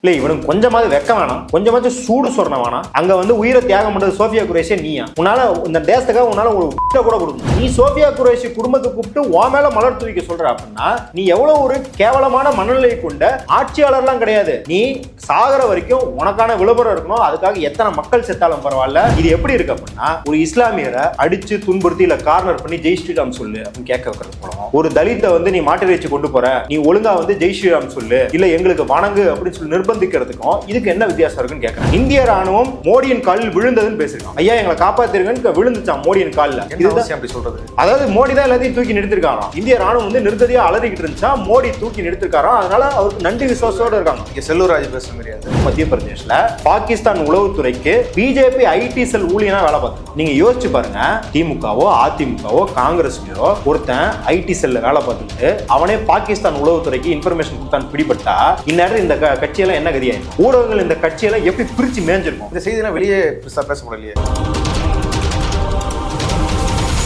இல்ல இவனுக்கு கொஞ்சமாவது வெக்க வேணாம், கொஞ்சமாச்சும் சூடு சொரணம் வேணாம். அங்க வந்து உயிரை தியாகம் பண்றது சோஃபியா குரேஷியா நீயா? உன்னால இந்த தேசத்துக்காக உன்னால ஒரு கூட கொடுக்கணும். நீ சோஃபியா குரேஷி குடும்பத்தை கூப்பிட்டு உன் மேல மலர் தூவிக்க சொல்ற அப்படின்னா நீ எவ்வளவு ஒரு கேவலமான மனநிலை கொண்ட ஆட்சியாளர்லாம் கிடையாது. நீ சாகர வரைக்கும் உனக்கான விளம்பரம் இருக்கணும். அதுக்காக எத்தனை மக்கள் செத்தாலும் பரவாயில்ல. இது எப்படி இருக்கு அப்படின்னா ஒரு இஸ்லாமியரை அடிச்சு துன்புறுத்தி இல்ல கார்னர் பண்ணி ஜெய் ஸ்ரீராம் சொல்லு அப்படின்னு கேட்க வைக்கிறது போல, ஒரு தலித்தை வந்து நீ மாட்டு இறைச்சி கொண்டு போற, நீ ஒழுங்கா வந்து ஜெய் ஸ்ரீராம் சொல்லு, இல்ல எங்களுக்கு வணங்கு அப்படின்னு சொல்லி நிர்பந்திக்கிறதுக்கும் இதுக்கு என்ன வித்தியாசம் இருக்குன்னு கேட்கறேன். இந்திய ராணுவம் மோடியின் காலில் விழுந்ததுன்னு பேசிருக்கான். ஐயா எங்களை காப்பாத்திருங்கன்னு விழுந்துச்சான் மோடியின் காலில். இதுதான் அப்படி சொல்றது. அதாவது மோடி தான் எல்லாத்தையும் தூக்கி நிறுத்திருக்காராம். இந்திய ராணுவம் வந்து நிறுத்ததியா அலறிக்கிட்டு இருந்துச்சா, மோடி தூக்கி நிறுத்திருக்காராம். அதனால அவருக்கு நன்றி விசுவாசத்தோட இருக்காங்க. இங்க செல்லூர் ராஜ் பேச முடியாது. மத்திய பிரதேஷ்ல பாகிஸ்தான் உளவுத்துறைக்கு பிஜேபி ஐடி செல் ஊழியனா வேலை பார்த்து நீங்க யோசிச்சு பாருங்க. திமுகவோ அதிமுகவோ காங்கிரஸ்லயோ ஒருத்தன் ஐடி செல்ல வேலை பார்த்துட்டு அவனே பாகிஸ்தான் உளவுத்துறைக்கு இன்ஃபர்மேஷன் கொடுத்தான் பிடிபட்டா இந்நேரம் இந்த கட்சியெல்லாம் என்ன கதியாயிருக்கும்? ஊடகங்கள் இந்த கட்சியெல்லாம் எப்படி பிரிச்சு மேஞ்சிருக்கும்? இந்த செய்தியெல்லாம் வெளியே பேசப்படலையே.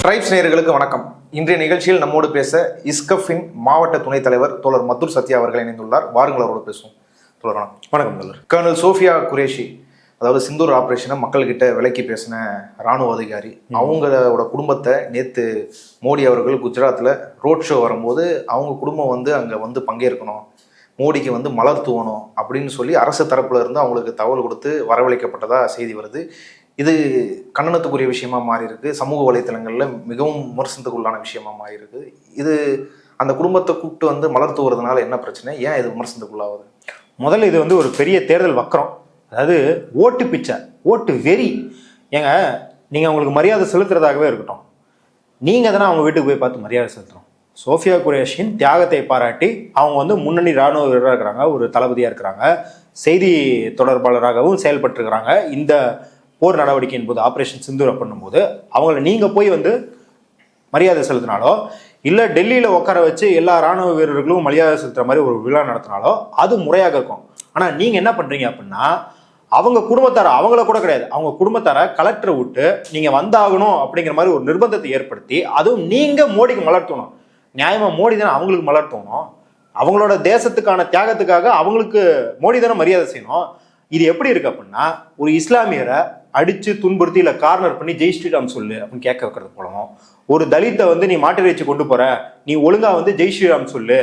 ட்ரைப்ஸ் நேயர்களுக்கு வணக்கம். இன்றைய நிகழ்ச்சியில் நம்மோடு பேச இஸ்கஃபின் மாவட்ட துணைத் தலைவர் தோழர் மத்தூர் சத்யா அவர்கள் இணைந்துள்ளார். வாருங்கள் அவரோடு பேசுவோம். தோழர் வணக்கம். வணக்கம் தோழர். கர்னல் சோஃபியா குரேஷி, அதாவது சிந்தூர் ஆபரேஷனை மக்கள்கிட்ட விலைக்கு பேசின ராணுவ அதிகாரி, அவங்களோட குடும்பத்தை நேற்று மோடி அவர்கள் குஜராத்தில் ரோட் ஷோ வரும்போது அவங்க குடும்பம் வந்து அங்கே வந்து பங்கேற்கணும், மோடிக்கு வந்து மலர் தூவணும் அப்படின்னு சொல்லி அரசு தரப்புல இருந்து அவங்களுக்கு தகவல் கொடுத்து வரவழைக்கப்பட்டதா செய்தி வருது. இது கண்டனத்துக்குரிய விஷயமா மாறி இருக்கு. சமூக வலைத்தளங்கள்ல மிகவும் விமர்சனத்துக்குள்ளான விஷயமா மாறி இருக்கு. இது அந்த குடும்பத்தை கூப்பிட்டு வந்து மலர் தூவுறதுனால என்ன பிரச்சனை? ஏன் இது விமர்சனத்துக்குள்ளாகுது? முதல்ல இது வந்து ஒரு பெரிய தேர்தல் வக்கரம். அதாவது ஓட்டு பிச்சை, ஓட்டு வெறி. ஏங்க நீங்க அவங்களுக்கு மரியாதை செலுத்துறதாகவே இருக்கட்டும், நீங்க தானே அவங்க வீட்டுக்கு போய் பார்த்து மரியாதை செலுத்தணும். சோஃபியா குரேஷின் தியாகத்தை பாராட்டி அவங்க வந்து முன்னணி இராணுவ வீரராக இருக்கிறாங்க, ஒரு தளபதியாக இருக்கிறாங்க, செய்தி தொடர்பாளராகவும் செயல்பட்டுருக்கிறாங்க. இந்த போர் நடவடிக்கையின் போது ஆப்ரேஷன் சிந்தூரை பண்ணும்போது அவங்கள நீங்கள் போய் வந்து மரியாதை செலுத்தினாலோ இல்லை டெல்லியில் உட்கார வச்சு எல்லா இராணுவ வீரர்களும் மரியாதை செலுத்துகிற மாதிரி ஒரு விழா நடத்தினாலோ அது முறையாக இருக்கும். ஆனால் நீங்கள் என்ன பண்ணுறீங்க அப்படின்னா அவங்க குடும்பத்தார, அவங்கள கூட கிடையாது, அவங்க குடும்பத்தார கலெக்டரை விட்டு நீங்கள் வந்தாகணும் அப்படிங்கிற மாதிரி ஒரு நிர்பந்தத்தை ஏற்படுத்தி அதுவும் நீங்கள் மோடிக்கு மலர்த்தணும். நியாயமா மோடி தானே அவங்களுக்கு மலர்த்தணும். அவங்களோட தேசத்துக்கான தியாகத்துக்காக அவங்களுக்கு மோடி தானே மரியாதை செய்யணும். இது எப்படி இருக்கு அப்படின்னா ஒரு இஸ்லாமியரை அடிச்சு துன்புறுத்தி இல்லை கார்னர் பண்ணி ஜெய் ஸ்ரீராம் சொல்லு அப்படின்னு கேட்க வைக்கிறது போலவும், ஒரு தலித்தை வந்து நீ மாட்டு இறைச்சி கொண்டு போற, நீ ஒழுங்கா வந்து ஜெய் ஸ்ரீராம் சொல்லு,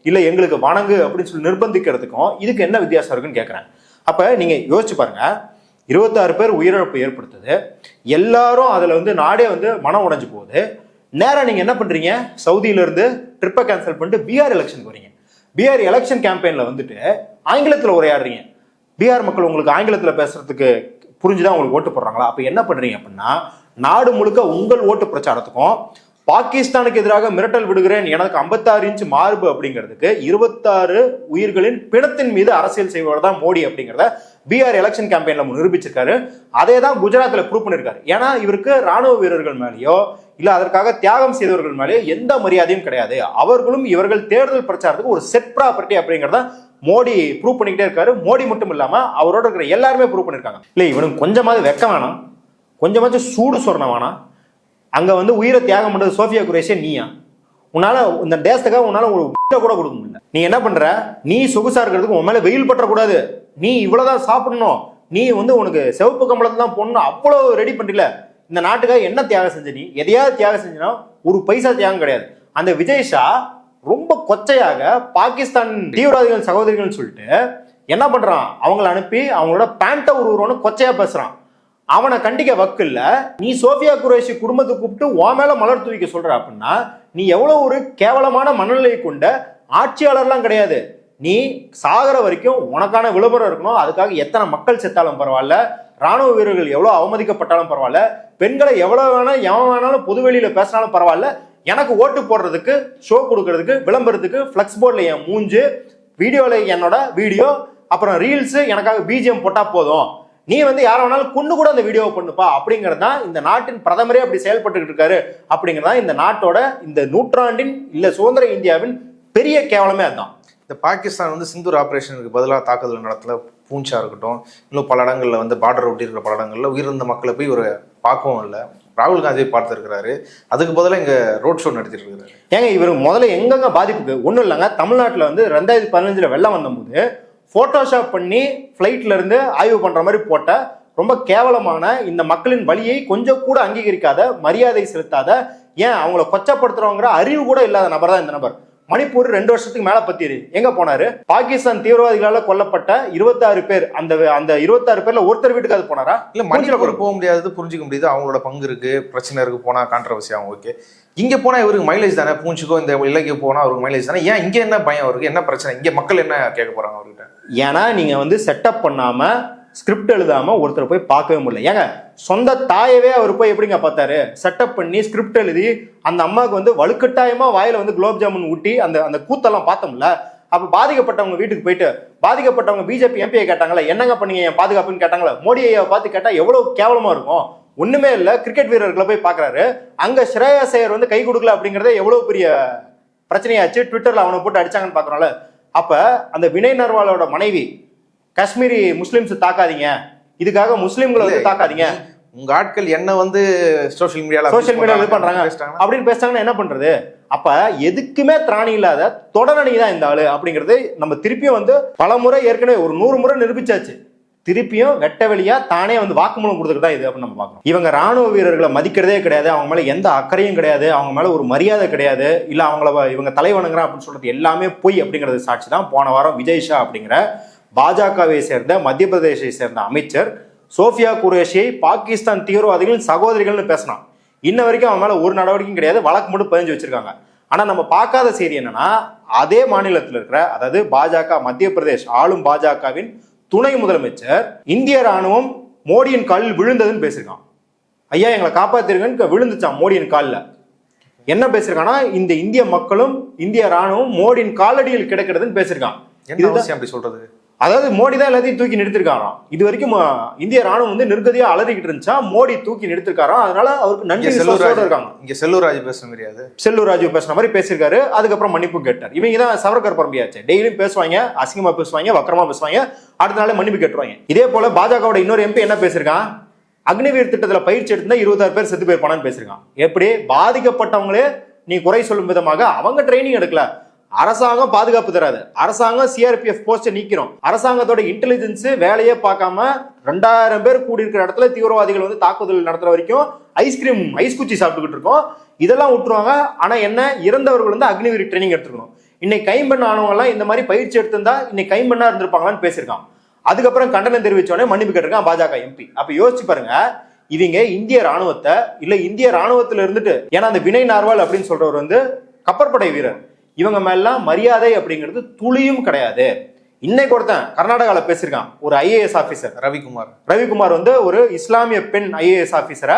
இல்லை எங்களுக்கு வணங்கு அப்படின்னு சொல்லி நிர்பந்திக்கிறதுக்கும் இதுக்கு என்ன வித்தியாசம் இருக்குன்னு கேட்குறேன். அப்போ நீங்க யோசிச்சு பாருங்க, 26 பேர் உயிரிழப்பு ஏற்படுத்துது, எல்லாரும் அதில் வந்து நாடே வந்து மனம் உடைஞ்சு போகுது. நேரம் நீங்க என்ன பண்றீங்க, சவுதியில இருந்து ட்ரிப்பை கேன்சல் பண்ணிட்டு பீகார் எலெக்ஷனுக்கு வரீங்க. பீகார் எலெக்ஷன் கேம்பெயின்ல வந்துட்டு ஆங்கிலத்தில் உரையாடுறீங்க. பீகார் மக்கள் உங்களுக்கு ஆங்கிலத்தில் பேசுறதுக்கு புரிஞ்சுதான் உங்களுக்கு ஓட்டு போடுறாங்களா? அப்ப என்ன பண்றீங்க அப்படின்னா நாடு முழுக்க உங்கள் ஓட்டு பிரச்சாரத்துக்கும் பாகிஸ்தானுக்கு எதிராக மிரட்டல் விடுகிறேன், எனக்கு 56 இன்ச் மார்பு அப்படிங்கிறதுக்கு 26 உயிர்களின் பிணத்தின் மீது அரசியல் செய்வவர் தான் மோடி அப்படிங்கிறத பீகார் எலெக்ஷன் கேம்பெயின்ல நிரூபிச்சிருக்காரு. அதே தான் குஜராத்தில் ப்ரூவ் பண்ணிருக்காரு. ஏன்னா இவருக்கு ராணுவ வீரர்கள் மேலேயோ இல்ல அதற்காக தியாகம் செய்தவர்கள் மேலேயோ எந்த மரியாதையும் கிடையாது. அவர்களும் இவர்கள் தேர்தல் பிரச்சாரத்துக்கு ஒரு செட் ப்ராப்பர்ட்டி அப்படிங்கிறத மோடி ப்ரூவ் பண்ணிக்கிட்டே இருக்காரு. மோடி மட்டும் இல்லாம அவரோட இருக்கிற எல்லாருமே ப்ரூவ் பண்ணிருக்காங்க. இல்ல இவனுக்கு கொஞ்சமாவது வெக்க வேணாம், கொஞ்சமாச்சும் சூடு சொரணம் வேணாம். அங்க வந்து உயிரை தியாகம் பண்றது சோஃபியா குரேஷியா நீயா? உன்னால இந்த தேசத்துக்காக உன்னால ஒரு கூட கொடுக்க முடியல. நீ என்ன பண்ற, நீ சொகுசா இருக்கிறதுக்கு உன் மேல வெயில் பற்றக்கூடாது, நீ இவ்வளவுதான் சாப்பிடணும், நீ வந்து உனக்கு சிவப்பு கம்பளத்தை தான் போடணும், அவ்வளவு ரெடி பண்ணில. இந்த நாட்டுக்காக என்ன தியாகம் செஞ்ச? நீ எதையாவது தியாகம் செஞ்சனா ஒரு பைசா தியாகம் கிடையாது. அந்த விஜய் ஷா ரொம்ப கொச்சையாக பாகிஸ்தான் தீவிரவாதிகள் சகோதரிகள் சொல்லிட்டு என்ன பண்றான், அவங்களை அனுப்பி அவங்களோட பேண்ட உருவன்னு கொச்சையா பேசுறான். அவனை கண்டிக்க வக்கு இல்ல. நீ சோஃபியா குரேஷி குடும்பத்தை கூப்பிட்டு உன் மேல மலர் தூவிக்க சொல்ற அப்படின்னா நீ எவ்வளவு ஒரு கேவலமான மனநிலை கொண்ட ஆட்சியாளர்லாம் கிடையாது. நீ சாகர வரைக்கும் உனக்கான விளம்பரம் இருக்கணும். அதுக்காக எத்தனை மக்கள் செத்தாலும் பரவாயில்ல, ராணுவ வீரர்கள் எவ்வளவு அவமதிக்கப்பட்டாலும் பரவாயில்ல, பெண்களை எவ்வளவு வேணா எவன் வேணாலும் பொதுவெளியில பேசினாலும் பரவாயில்ல, எனக்கு ஓட்டு போடுறதுக்கு, ஷோ கொடுக்கறதுக்கு, விளம்பரத்துக்கு ஃபிளக்ஸ் போர்டில் என் மூஞ்சு, வீடியோல என்னோட வீடியோ, அப்புறம் ரீல்ஸ், எனக்காக பிஜிஎம் போட்டா போதும், நீ வந்து யார வேணாலும் கொண்டு கூட அந்த வீடியோவை பண்ணுப்பா அப்படிங்கிறது தான் இந்த நாட்டின் பிரதமரே அப்படி செயல்பட்டு இருக்காரு. அப்படிங்கிறதான் இந்த நாட்டோட இந்த நூற்றாண்டின் இல்ல சுதந்திர இந்தியாவின் பெரிய கேவலமே அதுதான். இந்த பாகிஸ்தான் வந்து சிந்தூர் ஆபரேஷனுக்கு பதிலாக தாக்குதல் நடத்தல, பூஞ்சா இருக்கட்டும், இன்னும் பல இடங்கள்ல வந்து பார்டர் ஒட்டி இருக்கிற பல இடங்கள்ல உயிரிழந்த மக்களை போய் ஒரு பார்க்கவும் இல்லை. ராகுல் காந்தியை பார்த்துருக்கிறாரு, அதுக்கு பதிலாக இங்க ரோட் ஷோ நடத்திட்டு இருக்காரு. ஏங்க இவர் முதல்ல எங்கெங்க பாதிப்புக்கு ஒன்றும் இல்லைங்க. தமிழ்நாட்டில் வந்து 2015 வெள்ளம் வந்தபோது போட்டோஷாப் பண்ணி ஃப்ளைட்ல இருந்து ஆய்வு பண்ற மாதிரி போட்ட ரொம்ப கேவலமான இந்த மக்களின் வழியை கொஞ்சம் கூட அங்கீகரிக்காத, மரியாதை செலுத்தாத, ஏன் அவங்கள கொச்சப்படுத்துறவங்கிற அறிவு கூட இல்லாத நபர் தான் இந்த நபர். மணிப்பூர் 2 வருஷத்துக்கு மேல பத்திரு எங்க போனாரு? பாகிஸ்தான் தீவிரவாதிகளால கொல்லப்பட்ட 26 பேர், அந்த 26 பேர்ல ஒருத்தர் வீட்டுக்கு அது போனாரா? இல்ல மணிப்பூர் போக முடியாது, புரிஞ்சுக்க முடியுது, அவங்களோட பங்கு இருக்கு, பிரச்சனை இருக்கு, போனா கான்ட்ரவர்சி ஆகும். ஓகே, இங்க போனா இவருக்கு மைலேஜ் தானே, பூஞ்சுக்கோ இந்த இலக்கிய போனா அவருக்கு மைலேஜ் தானே, ஏன் இங்க என்ன பயம் அவருக்கு, என்ன பிரச்சனை, இங்க மக்கள் என்ன கேட்க போறாங்க அவர்கிட்ட? ஏன்னா நீங்க வந்து செட்டப் பண்ணாம ஸ்கிரிப்ட் எழுதாம ஒருத்தர் போய் பார்க்கவே முடியல. ஏங்க சொந்த தாயவே அவர் போய் எப்படிங்க பார்த்தாரு? செட்டப் பண்ணி ஸ்கிரிப்ட் எழுதி அந்த அம்மாவுக்கு வந்து வலுக்கட்டாயமா வாயில வந்து குலோப் ஜாமுன் ஊட்டி அந்த கூத்தெல்லாம் பார்த்தோம்ல. அப்ப பாதிக்கப்பட்டவங்க வீட்டுக்கு போயிட்டு பாதிக்கப்பட்டவங்க பிஜேபி எம்பியை கேட்டாங்களா, என்னங்க பண்ணீங்க என் பாதுகாப்புன்னு கேட்டாங்களா? மோடி ஐயா பார்த்து கேட்டா எவ்வளவு கேவலமா இருக்கும். ஒண்ணுமே இல்ல, கிரிக்கெட் வீரர்களை போய் பாக்குறாரு, அங்க ஸ்ரேயாஸ் ஐயர் வந்து கை கொடுக்கல அப்படிங்கறத எவ்வளவு பெரிய பிரச்சனையாச்சு. ட்விட்டர்ல அவனை போட்டு அடிச்சாங்கன்னு பாக்குறோம்ல. அப்ப அந்த வினய் நர்வாலோட மனைவி, காஷ்மீரி முஸ்லிம்ஸ் தாக்காதீங்க, இதுக்காக முஸ்லிம்களை வந்து தாக்காதீங்க, உங்க ஆட்கள் என்ன வந்து சோசியல் மீடியால இது பண்றாங்க அப்படின்னு பேசிட்டாங்கன்னா என்ன பண்றது? அப்ப எதுக்குமே திராணி இல்லாத தொடரணி தான் இந்த ஆளு அப்படிங்கிறது நம்ம திருப்பியும் வந்து பல முறை, ஏற்கனவே ஒரு 100 முறை நிரூபிச்சாச்சு. திருப்பியும் வெட்ட வெளியா தானே வந்து வாக்குமூலம் கொடுத்துட்டு தான் இது அப்படின்னு நம்ம பார்க்கணும். இவங்க ராணுவ வீரர்களை மதிக்கிறதே கிடையாது, அவங்க மேல எந்த அக்கறையும் கிடையாது, அவங்க மேல ஒரு மரியாதை கிடையாது, இல்ல அவங்கள இவங்க தலைவணங்குறான் அப்படின்னு சொல்றது எல்லாமே பொய் அப்படிங்கிறது சாட்சி தான். போன வாரம் விஜய் ஷா அப்படிங்கிற பாஜகவை சேர்ந்த மத்திய பிரதேசை சேர்ந்த அமைச்சர் சோஃபியா குரேஷியை பாகிஸ்தான் தீவிரவாதிகளின் சகோதரிகள்னு பேசினான். இன்ன வரைக்கும் அவன் மேல ஒரு நடவடிக்கையும் கிடையாது, வழக்கு மட்டும் பதிஞ்சு வச்சிருக்காங்க. ஆனா நம்ம பார்க்காத செய்தி என்னன்னா, அதே மாநிலத்தில் இருக்கிற, அதாவது பாஜக மத்திய பிரதேஷ் ஆளும் பாஜகவின் துணை முதலமைச்சர் இந்திய ராணுவம் மோடியின் காலில் விழுந்ததுன்னு பேசியிருக்கான். ஐயா எங்களை காப்பாத்திருக்கன்னு விழுந்துச்சான் மோடியின் காலில். என்ன பேசியிருக்கான்னா, இந்த இந்திய மக்களும் இந்திய ராணுவம் மோடியின் காலடியில் கிடக்கிறதுன்னு பேசியிருக்கான். அப்படி சொல்றது, அதாவது மோடி தான் எல்லாத்தையும் தூக்கி நிறுத்திருக்காராம். இது வரைக்கும் இந்திய ராணுவம் வந்து நிர்கதியா அலறிக்கிட்டு இருந்துச்சா, மோடி தூக்கி நிறுத்திருக்காராம். அதனால அவருக்கு நன்றி இருக்காங்க. இங்க செல்லூர் ராஜு பேசுற முடியாது, செல்லூர் ராஜு பேசுற மாதிரி பேசியிருக்காரு. அதுக்கப்புறம் மன்னிப்பு கேட்டார். இவங்க தான் சவர்கர் பரம்பியாச்சு, டெய்லியும் பேசுவாங்க, அசிங்கமா பேசுவாங்க, வக்கரமா பேசுவாங்க, அடுத்த நாளே மன்னிப்பு கேட்டுருவாங்க. இதே போல பாஜகவோட இன்னொரு எம்பி என்ன பேசியிருக்கான்? அக்னிவீர் திட்டத்துல பயிற்சி எடுத்தா 26 பேர் செத்து போயிருப்பானு பேசியிருக்கான். எப்படி பாதிக்கப்பட்டவங்களே நீ குறை சொல்லும் விதமாக அவங்க ட்ரைனிங் எடுக்கல, அரசாங்கம் பாதுகாப்பு தராது, அரசாங்கம் சிஆர்பிஎஃப் போஸ்ட் நீக்கிறோம், அரசாங்கத்தோட இன்டெலிஜென்ஸ் வேலையே பார்க்காம 2000 பேர் கூடி இருக்கிற இடத்துல தீவிரவாதிகள் வந்து தாக்குதல் நடத்துற வரைக்கும் ஐஸ் குச்சி சாப்பிட்டுக்கிட்டு இருக்கோம், இதெல்லாம் விட்டுருவாங்க. ஆனா என்ன, இறந்தவர்கள் வந்து அக்னிவீர் ட்ரைனிங் எடுத்துக்கணும். இன்னைக்கு கைம்பெண் ஆனவங்க எல்லாம் இந்த மாதிரி பயிற்சி எடுத்திருந்தா இன்னைக்கு கைம்பெண்ணா இருந்திருப்பாங்களான்னு பேசியிருக்கான். அதுக்கப்புறம் கண்டனம் தெரிவிச்சோடனே மன்னிப்பு கேட்டிருக்கான் பாஜக எம்பி. அப்ப யோசிச்சு பாருங்க, இவங்க இந்திய ராணுவத்தை இல்ல இந்திய ராணுவத்துல இருந்துட்டு, ஏன்னா அந்த வினய் நார்வால் அப்படின்னு சொல்றவர் வந்து கப்பற்படை வீரர், இவங்க மேலாம் மரியாதை அப்படிங்கிறது துளியும் கிடையாது. இன்னைக்கு ஒருத்தன் கர்நாடகால பேசியிருக்கான், ஒரு ஐஏஎஸ் ஆபீசர் ரவிக்குமார் வந்து ஒரு இஸ்லாமிய பெண் ஐஏஎஸ் ஆபீசரா,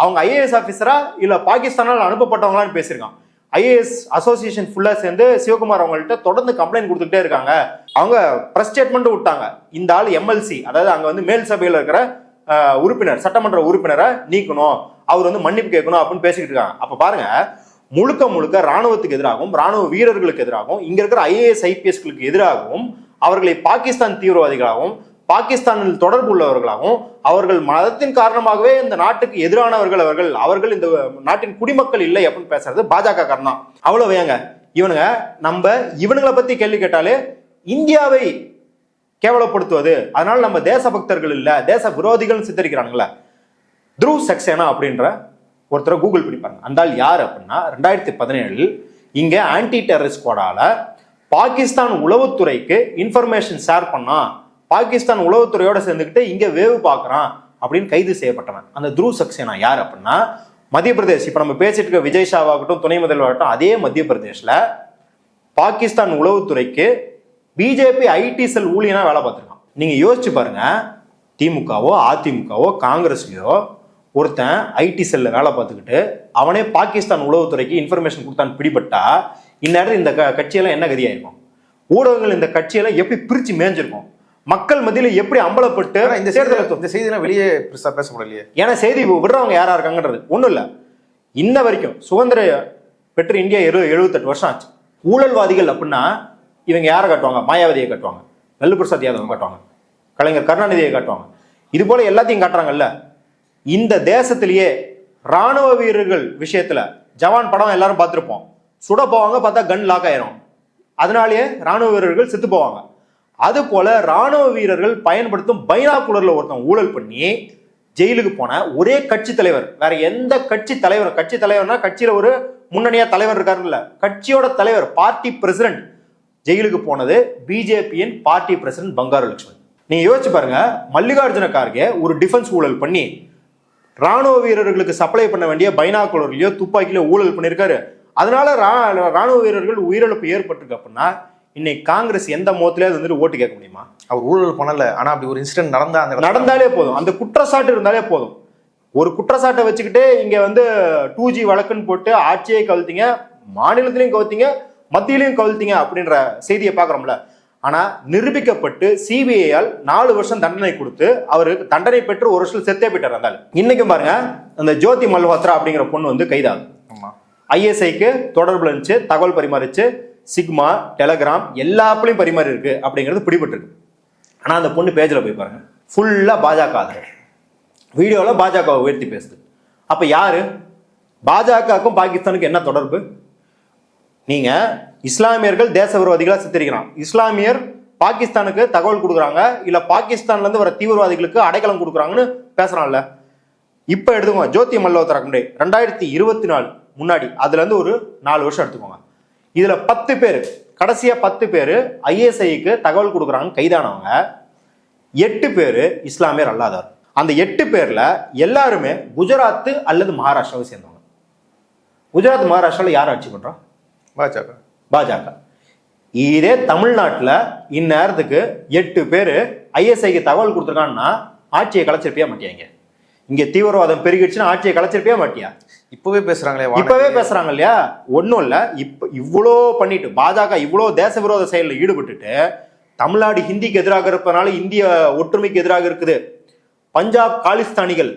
அவங்க ஐஏஎஸ் ஆபீசரா இல்ல பாகிஸ்தானால் அனுப்பப்பட்டவங்களான்னு பேசியிருக்கான். ஐஏஎஸ் அசோசியேஷன் ஃபுல்லா சேர்ந்து சிவகுமார் அவங்கள்ட்ட தொடர்ந்து கம்ப்ளைண்ட் கொடுத்துட்டே இருக்காங்க. அவங்க பிரஸ் ஸ்டேட்மெண்ட் விட்டாங்க, இந்த ஆள் எம்எல்சி, அதாவது அங்க வந்து மேல் சபையில இருக்கிற உறுப்பினர், சட்டமன்ற உறுப்பினரை நீக்கணும், அவர் வந்து மன்னிப்பு கேட்கணும் அப்படின்னு பேசிக்கிட்டு இருக்காங்க. அப்ப பாருங்க, முழுக்க ராணுவத்துக்கு எதிராகவும் ராணுவ வீரர்களுக்கு எதிராகவும் இங்க இருக்கிற ஐஏஎஸ் ஐபிஎஸ்களுக்கு எதிராகவும் அவர்களை பாகிஸ்தான் தீவிரவாதிகளாகவும் பாகிஸ்தானில் தொடர்பு உள்ளவர்களாகவும் அவர்கள் மதத்தின் காரணமாகவே இந்த நாட்டுக்கு எதிரானவர்கள் அவர்கள் இந்த நாட்டின் குடிமக்கள் இல்லை அப்படின்னு பேசுறது பாஜக காரணம் தான். அவ்வளவு ஏங்க இவனுங்களை பத்தி கேள்வி கேட்டாலே இந்தியாவை கேவலப்படுத்துவது, அதனால நம்ம தேசபக்தர்கள் இல்ல தேச விரோதிகள் சித்தரிக்கிறாங்களா. த்ருவ் சக்சேனா அப்படின்ற ஒருத்தரை கூகுள் பிடிப்பாங்க. அந்த ஆள் யார் அப்படின்னா 2017 இங்க ஆன்டி டெரரிஸ்ட் ஸ்குவாடால பாகிஸ்தான் உளவுத்துறைக்கு இன்ஃபர்மேஷன் ஷேர் பண்ணா, பாகிஸ்தான் உளவுத்துறையோட சேர்ந்துக்கிட்டு இங்க வேவு பார்க்கறான் அப்படின்னு கைது செய்யப்பட்டவன். அந்த த்ருவ் சக்சேனா யார் அப்படின்னா மத்திய பிரதேஷ், இப்ப நம்ம பேசிட்டு இருக்க விஜய் ஷாவாகட்டும் துணை முதல்வராகட்டும், அதே மத்திய பிரதேஷ்ல பாகிஸ்தான் உளவுத்துறைக்கு பிஜேபி ஐடி செல் ஊழியனா வேலை பார்த்திருக்கான். நீங்க யோசிச்சு பாருங்க, திமுகவோ அதிமுகவோ காங்கிரஸ்லயோ ஒருத்தன் ஐடி செல்ல வேலை பார்த்துக்கிட்டு அவனே பாகிஸ்தான் உளவுத்துறைக்கு இன்ஃபர்மேஷன் கொடுத்தான்னு பிடிபட்டா இந்நேரம் இந்த கட்சியெல்லாம் என்ன கதியாயிருக்கும்? ஊடகங்கள் இந்த கட்சியெல்லாம் எப்படி பிரிச்சு மேஞ்சிருக்கும்? மக்கள் மத்தியில எப்படி அம்பலப்பட்டு இந்த செய்தியெல்லாம் வெளியே பேச முடியலையே. ஏன்னா செய்தி விடுறவங்க யாரா இருக்காங்கன்றது ஒண்ணும் இல்ல. இன்ன வரைக்கும் சுதந்திர பெற்று இந்தியா 78 வருஷம் ஆச்சு. ஊழல்வாதிகள் அப்படின்னா இவங்க யாரை காட்டுவாங்க? மாயாவதியை காட்டுவாங்க, லல்லு பிரசாத் யாதவ் காட்டுவாங்க, கலைஞர் கருணாநிதியை காட்டுவாங்க, இது போல எல்லாத்தையும் காட்டுறாங்கல்ல. இந்த தேசத்திலேயே ராணுவ வீரர்கள் விஷயத்துல ஜவான் படம் எல்லாரும் பார்த்திருப்போம், சுட போவாங்க, பார்த்தா கன் லாக் ஆயிரும், அதனாலேயே ராணுவ வீரர்கள் செத்து போவாங்க. அது போல ராணுவ வீரர்கள் பயன்படுத்தும் பைனாகுலர்ல ஒருத்தன் ஊழல் பண்ணி ஜெயிலுக்கு போன ஒரே கட்சி தலைவர், வேற எந்த கட்சி தலைவர்னா கட்சியில ஒரு முன்னணியா தலைவர் இருக்காருல்ல, கட்சியோட தலைவர், பார்ட்டி பிரசிடென்ட் ஜெயிலுக்கு போனது பிஜேபியின் பார்ட்டி பிரசிடென்ட் பங்காரு லட்சுமணன். நீங்க யோசிச்சு பாருங்க, மல்லிகார்ஜுன கார்கே ஒரு டிஃபென்ஸ் ஊழல் பண்ணி ராணுவ வீரர்களுக்கு சப்ளை பண்ண வேண்டிய பைனாகுலர்லயோ துப்பாக்கிலோ ஊழல் பண்ணியிருக்காரு. அதனால ராணுவ வீரர்கள் உயிரிழப்பு ஏற்பட்டிருக்கு அப்படின்னா இன்னைக்கு காங்கிரஸ் எந்த முகத்திலேயே வந்துட்டு ஓட்டு கேட்க முடியுமா? அவர் ஊழல் பண்ணல, ஆனா அப்படி ஒரு இன்சிடென்ட் நடந்தாலே போதும், அந்த குற்றச்சாட்டு இருந்தாலே போதும். ஒரு குற்றச்சாட்டை வச்சுக்கிட்டு இங்க வந்து 2G வழக்குன்னு போட்டு ஆட்சியை கவிழ்த்தீங்க, மாநிலத்திலையும் கவிழ்த்தீங்க, மத்தியிலையும் கவிழ்த்தீங்க அப்படின்ற செய்தியை பாக்குறோம்ல. ஆனா நிரூபிக்கப்பட்டு சிபிஐயால் 4 வருஷம் தண்டனை கொடுத்து அவருக்கு தண்டனை பெற்று 1 வருஷம் செத்தே போயிட்டார். இருந்தாலும் இன்னைக்கும் பாருங்க, அந்த ஜோதி மல்ஹோத்ரா அப்படிங்கிற பொண்ணு வந்து கைதாகும். ஐஎஸ்ஐக்கு தொடர்புல இருந்துச்சு, தகவல் பரிமாறிச்சு, சிக்மா, டெலகிராம் எல்லா ஆப்லையும் பரிமாறி இருக்கு அப்படிங்கிறது பிடிபட்டிருக்கு. ஆனா அந்த பொண்ணு பேஜ்ல போய் பாருங்க, ஃபுல்லா பாஜக ஆதரவு, வீடியோல பாஜகவை உயர்த்தி பேசுது. அப்ப யாரு? பாஜகவுக்கும் பாகிஸ்தானுக்கும் என்ன தொடர்பு? நீங்க இஸ்லாமியர்கள் தேச விரோதிகளா சித்தரிக்கிறான், இஸ்லாமியர் பாகிஸ்தானுக்கு தகவல் கொடுக்குறாங்க, இல்ல பாகிஸ்தான்ல இருந்து வர தீவிரவாதிகளுக்கு அடைக்கலம் கொடுக்குறாங்கன்னு பேசுறான்ல. இப்ப எடுத்துக்கோங்க, ஜோதி மல்ஹோத்ரா 2024 முன்னாடி, அதுல இருந்து ஒரு 4 வருஷம் எடுத்துக்கோங்க. இதுல 10 பேர், கடைசியா 10 பேர் ஐஎஸ்ஐக்கு தகவல் கொடுக்குறாங்க, கைதானவங்க 8 பேர் இஸ்லாமியர் அல்லாதவர். அந்த 8 பேர்ல எல்லாருமே குஜராத் அல்லது மகாராஷ்டிராவை சேர்ந்தவங்க. குஜராத் மகாராஷ்டிரால யார் ஆட்சி பண்றா? பாஜக. இதே தமிழ்நாட்டுல இந்நேரத்துக்கு 8 பேர் ஐஎஸ்ஐக்கு தகவல் கொடுத்துருக்காங்கன்னா ஆட்சியை கலைச்சிருப்பியா மாட்டியாங்க? இங்க தீவிரவாதம் பெருகிடுச்சுன்னா ஆட்சியை கலைச்சிருப்பியா மாட்டியா? இப்பவே பேசுறாங்க இல்லையா? ஒன்றும் இல்லை, இப்போ இவ்வளோ பண்ணிட்டு பாஜக இவ்வளோ தேச விரோத செயலில் ஈடுபட்டுட்டு தமிழ்நாடு ஹிந்திக்கு எதிராக இருப்பதனால இந்திய ஒற்றுமைக்கு எதிராக இருக்குது, பஞ்சாப் காலிஸ்தானிகள்,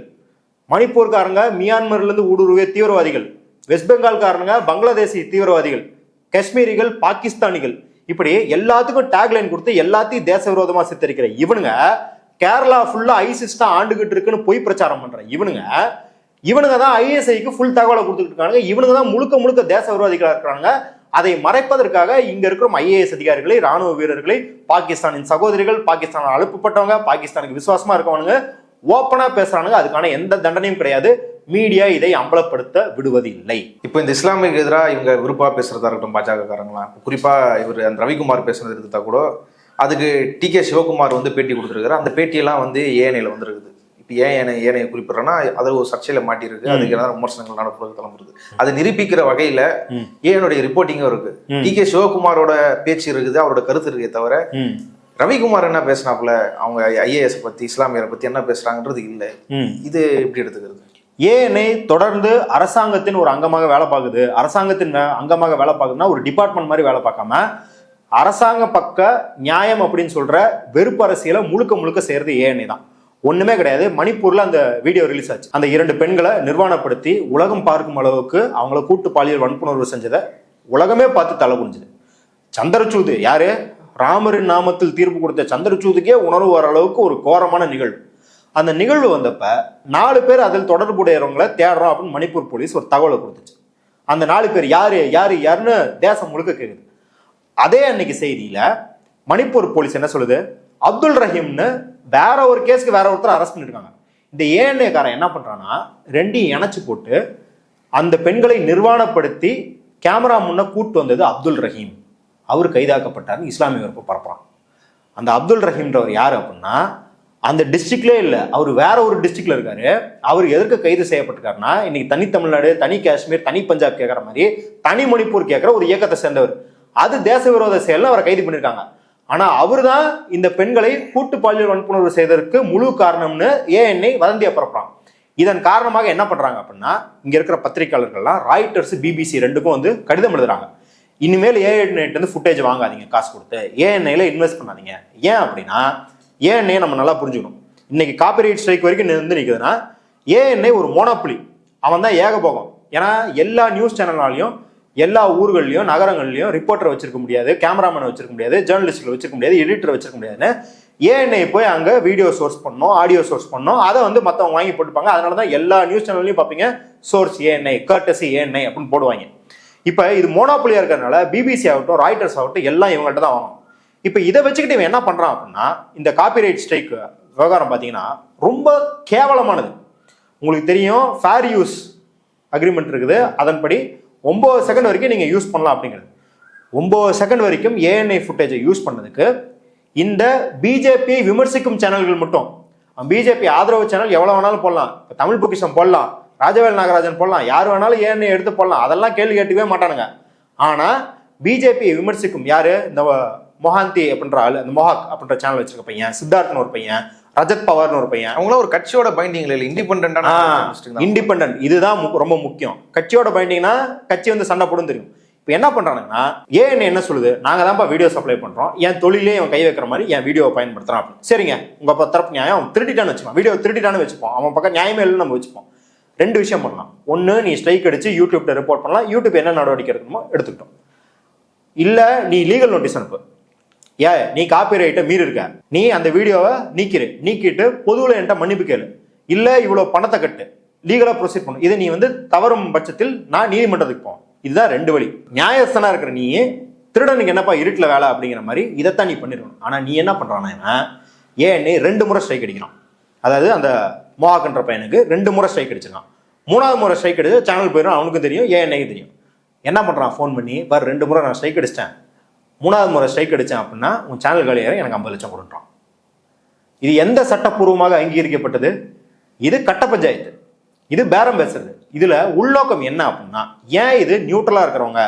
மணிப்பூர்காரங்க மியான்மர்ல இருந்து ஊடுருவிய தீவிரவாதிகள், வெஸ்ட் பெங்கால்காரங்க பங்களாதேசி தீவிரவாதிகள், காஷ்மீரிகள் பாகிஸ்தானிகள், இப்படி எல்லாத்துக்கும் டேக்லைன் கொடுத்து எல்லாத்தையும் தேச விரோதமா சித்தரிக்கிற இவனுங்க கேரளா ஃபுல்லா ஐசிஸ் தான் ஆண்டுகிட்டு இருக்குன்னு பொய் பிரச்சாரம் பண்ற இவனுங்க தான் ஐஎஸ்ஐக்கு ஃபுல் தகவலை கொடுத்துட்டு இருக்காங்க. இவனுங்க தான் முழுக்க தேச விரோதிகளா இருக்கிறாங்க. அதை மறைப்பதற்காக இங்க இருக்கிற ஐஏஎஸ் அதிகாரிகளை, ராணுவ வீரர்களை, பாகிஸ்தானின் சகோதரிகள், பாகிஸ்தான் அனுப்பப்பட்டவங்க, பாகிஸ்தானுக்கு விசுவாசமா இருக்கவனுங்க ஓப்பனா பேசுறானுங்க. அதுக்கான எந்த தண்டனையும் கிடையாது. மீடியா இதை அம்பலப்படுத்த விடுவது இல்லை. இப்போ இந்த இஸ்லாமிக்கு எதிராக இவங்க விருப்பா பேசுறதா இருக்கட்டும், பாஜக காரங்களாம், குறிப்பா இவர் அந்த ரவிக்குமார் பேசுறது எடுத்தா கூட அதுக்கு டிகே சிவகுமார் வந்து பேட்டி கொடுத்துருக்காரு. அந்த பேட்டியெல்லாம் வந்து ஏஎன்ஐல வந்துருக்குது. இப்போ ஏஎன்ஐ குறிப்பிட்றேன்னா அது ஒரு சர்ச்சையில மாட்டிருக்கு, அதுக்கு எதாவது விமர்சனங்கள் நடப்புறது கிளம்புறது. அதை நிரூபிக்கிற வகையில ஏனுடைய ரிப்போர்ட்டிங்கும் இருக்கு, டிகே சிவகுமாரோட பேச்சு இருக்குது, அவரோட கருத்து இருக்கே தவிர ரவிக்குமார் என்ன பேசினாப்புல அவங்க ஐஏஎஸ் பத்தி இஸ்லாமியரை பத்தி என்ன பேசுறாங்கன்றது இல்லை. இது எப்படி எடுத்துக்கிறது? ஏஎன்ஐ தொடர்ந்து அரசாங்கத்தின் ஒரு அங்கமாக வேலை பார்க்குது. அரசாங்கத்தின் அங்கமாக வேலை பார்க்குதுன்னா ஒரு டிபார்ட்மெண்ட் மாதிரி வேலை பார்க்காம அரசாங்க பக்க நியாயம் அப்படின்னு சொல்ற வெறுப்பு அரசியலை முழுக்க செய்யறது ஏஎன்ஐ தான். ஒண்ணுமே கிடையாது. மணிப்பூர்ல அந்த வீடியோ ரிலீஸ் ஆச்சு. அந்த 2 பெண்களை நிர்வாணப்படுத்தி உலகம் பார்க்கும் அளவுக்கு அவங்கள கூட்டு பாலியல் வன்புணர்வு செஞ்சதை உலகமே பார்த்து தலை குனிஞ்சுது. சந்திரசூது யாரு? ராமரின் நாமத்தில் தீர்ப்பு கொடுத்த சந்திரசூதுக்கே உணர்வு வர அளவுக்கு ஒரு கோரமான நிகழ்வு. அந்த நிகழ்வு வந்தப்ப 4 பேர் அதில் தொடர்புடையவங்களை தேடுறோம் அப்படின்னு மணிப்பூர் போலீஸ் ஒரு தகவலை கொடுத்துச்சு. அந்த 4 பேர் யாருன்னு தேசம் முழுக்க கேக்குது. அதே அன்னைக்கு செய்தியில மணிப்பூர் போலீஸ் என்ன சொல்லுது? அப்துல் ரஹீம்னு வேற ஒரு கேஸ்க்கு வேற ஒருத்தர் அரெஸ்ட் பண்ணிருக்காங்க. இந்த ஏஎன்ஏ காரன் என்ன பண்றான்னா 2ஐயும் இணைச்சு போட்டு அந்த பெண்களை நிர்வாணப்படுத்தி கேமரா முன்ன கூட்டு வந்தது அப்துல் ரஹீம், அவர் கைதாக்கப்பட்டார்னு இஸ்லாமிய வெறுப்பு பரப்புறான். அந்த அப்துல் ரஹீம்ன்றவர் யாரு அப்படின்னா அந்த டிஸ்ட்ரிக்ட்லேயே இல்லை, அவர் வேற ஒரு டிஸ்ட்ரிக்ட்ல இருக்காரு. அவர் எதற்கு கைது செய்யப்பட்டிருக்காருன்னா இன்னைக்கு தனி தமிழ்நாடு, தனி காஷ்மீர், தனி பஞ்சாப் கேட்கற மாதிரி தனி மணிப்பூர் கேட்கிற ஒரு இயக்கத்தை சேர்ந்தவர். அது தேச விரோத செயல், அவரை கைது பண்ணிருக்காங்க. ஆனா அவர் தான் இந்த பெண்களை கூட்டு பாலியல் வன்புணர்வு செய்ததற்கு முழு காரணம்னு ஏஎன்ஐ வதந்தியை பரப்புறான். இதன் காரணமாக என்ன பண்றாங்க அப்படின்னா இங்க இருக்கிற பத்திரிகையாளர்கள்லாம் ராய்டர்ஸ், பிபிசி 2க்கும் வந்து கடிதம் எழுதுறாங்க. இனிமேல் ஏஎன்ஐ வந்து ஃபுட்டேஜ் வாங்காதீங்க, காசு கொடுத்து ஏஎன்ஐல இன்வெஸ்ட் பண்ணாதீங்க. ஏன் அப்படின்னா ஏஎன்ஐ நம்ம நல்லா புரிஞ்சுக்கணும். இன்னைக்கு காப்பிரைட் ஸ்ட்ரைக் வரைக்கும் வந்து நிற்குதுன்னா ஏஎன்ஐ ஒரு மோனோபொலி, அவன் தான் ஏகபோகம். ஏன்னா எல்லா நியூஸ் சேனல்னாலையும் எல்லா ஊர்கள்லையும் நகரங்கள்லையும் ரிப்போர்ட்டரை வச்சிருக்க முடியாது, கேமராமேனை வச்சிருக்க முடியாது, ஜேர்னலிஸ்ட்களை வச்சிருக்க முடியாது, எடிட்டரை வச்சிருக்க முடியாதுன்னு ஏஎன்ஐ போய் அங்கே வீடியோ சோர்ஸ் பண்ணோம், ஆடியோ சோர்ஸ் பண்ணோம், அதை வந்து மற்றவங்க வாங்கி போட்டுப்பாங்க. அதனால தான் எல்லா நியூஸ் சேனல்லையும் பார்ப்பீங்க சோர்ஸ் ஏஎன்ஐ, கர்டசி ஏஎன்ஐ அப்படின்னு போடுவாங்க. இப்போ இது மோனோபொலியா இருக்கிறதுனால பிபிசி ஆகட்டும், ராய்டர்ஸ் ஆகட்டும் எல்லாம் இவங்கள்ட்ட தான் வாங்கணும். இப்போ இதை வச்சுக்கிட்டு இவன் என்ன பண்றான் அப்படின்னா, இந்த காப்பிரைட் ஸ்ட்ரைக் விவகாரம் பார்த்தீங்கன்னா ரொம்ப கேவலமானது. உங்களுக்கு தெரியும், ஃபேர் யூஸ் அக்ரிமெண்ட் இருக்குது. அதன்படி 9 செகண்ட் வரைக்கும் நீங்க யூஸ் பண்ணலாம் அப்படிங்கிறது. 9 செகண்ட் வரைக்கும் ஏஎன்ஐ ஃபுட்டேஜை யூஸ் பண்ணதுக்கு இந்த பிஜேபி விமர்சிக்கும் சேனல்கள் மட்டும், பிஜேபி ஆதரவு சேனல் எவ்வளவு வேணாலும் போடலாம், தமிழ் பொக்கிஷம் போடலாம், ராஜவேல் நாகராஜன் போடலாம், யார் வேணாலும் ஏஎன்ஐ எடுத்து போடலாம், அதெல்லாம் கேள்வி கேட்டுக்கவே மாட்டானுங்க. ஆனா பிஜேபி விமர்சிக்கும் யாரு, இந்த மொஹாந்தி அப்படின்ற ஆளு, இந்த மொஹாக் அப்படின்ற சேனல் வச்சிருக்க பையன், சித்தார்த்னு ஒரு பையன், ரஜத் பவார்னு ஒரு பையன், அவங்கள ஒரு கட்சியோட பைண்டிங்ல இல்ல, இண்டிபெண்டன்ட். இதுதான் ரொம்ப முக்கியம். கட்சியோட பைண்டிங்னா கட்சி வந்து சண்டை போடும் தெரியும். இப்போ என்ன பண்றானுங்கன்னா, ஏன் என்ன சொல்லுது, நாங்க தான்ப்பா வீடியோ சப்ளை பண்றோம், என் தொழிலே அவன் கை வைக்கிற மாதிரி என் வீடியோவை பயன்படுத்துறான் அப்படின்னு. சரிங்க, உங்க தரப்பு நியாயம், அவன் திருடிட்டான்னு வச்சுப்பான், வீடியோ திருடிட்டான்னு வச்சுப்போம், அவன் பக்கம் நியாயமே இல்லைன்னு நம்ம வச்சுப்போம். 2 விஷயம் பண்ணலாம். ஒன்று, நீ ஸ்ட்ரைக் அடிச்சு யூடியூப்ல ரிப்போர்ட் பண்ணலாம், யூடியூப் என்ன நடவடிக்கை எடுக்கணுமோ எடுத்துக்கிட்டோம். இல்ல நீ லீகல் நோட்டீஸ் அனுப்பு, நீ காப்பிரைட்டை மீறி இருக்க, நீ அந்த வீடியோவை நீக்கிட்டு பொதுவில் என்கிட்ட மன்னிப்பு கேளு, இல்ல இவ்வளவு பணத்தை கட்டு, லீகலா ப்ரொசீட் பண்ணும். இதை நீ வந்து தவறும் பட்சத்தில் நான் நீதிமன்றத்துக்கு போவேன். இதுதான் 2 வழி. நியாயஸ்தனா இருக்கிற நீ திருடனுக்கு என்னப்பா இருட்டில் வேலை அப்படிங்கிற மாதிரி இதைத்தான் நீ பண்ணிருக்கணும். ஆனா நீ என்ன பண்றானா, ஏன்னு 2 முறை ஸ்ட்ரைக் அடிக்கிறான். அதாவது அந்த மோஹாக்ன்ற பையனுக்கு 2 முறை ஸ்ட்ரைக் அடிச்சிருக்கான். 3வது முறை ஸ்ட்ரைக் அடிச்சு சேனல் போயிடும், அவனுக்கும் தெரியும், ஏஎன்ஐக்கு தெரியும். என்ன பண்றான், ஃபோன் பண்ணி, பாரு 2 முறை நான் ஸ்ட்ரைக் அடிச்சிட்டேன், 3வது முறை ஸ்ட்ரைக் அடிச்சேன் அப்படின்னா உன் சேனல் காலியார எனக்கு 50 லட்சம் கொடுக்குறான். இது எந்த சட்டப்பூர்வமாக அங்கீகரிக்கப்பட்டது? இது கட்ட பஞ்சாயத்து, இது பேரம் பேசுறது. இதுல உள்நோக்கம் என்ன அப்படின்னா, ஏன் இது நியூட்ரலா இருக்கிறவங்க,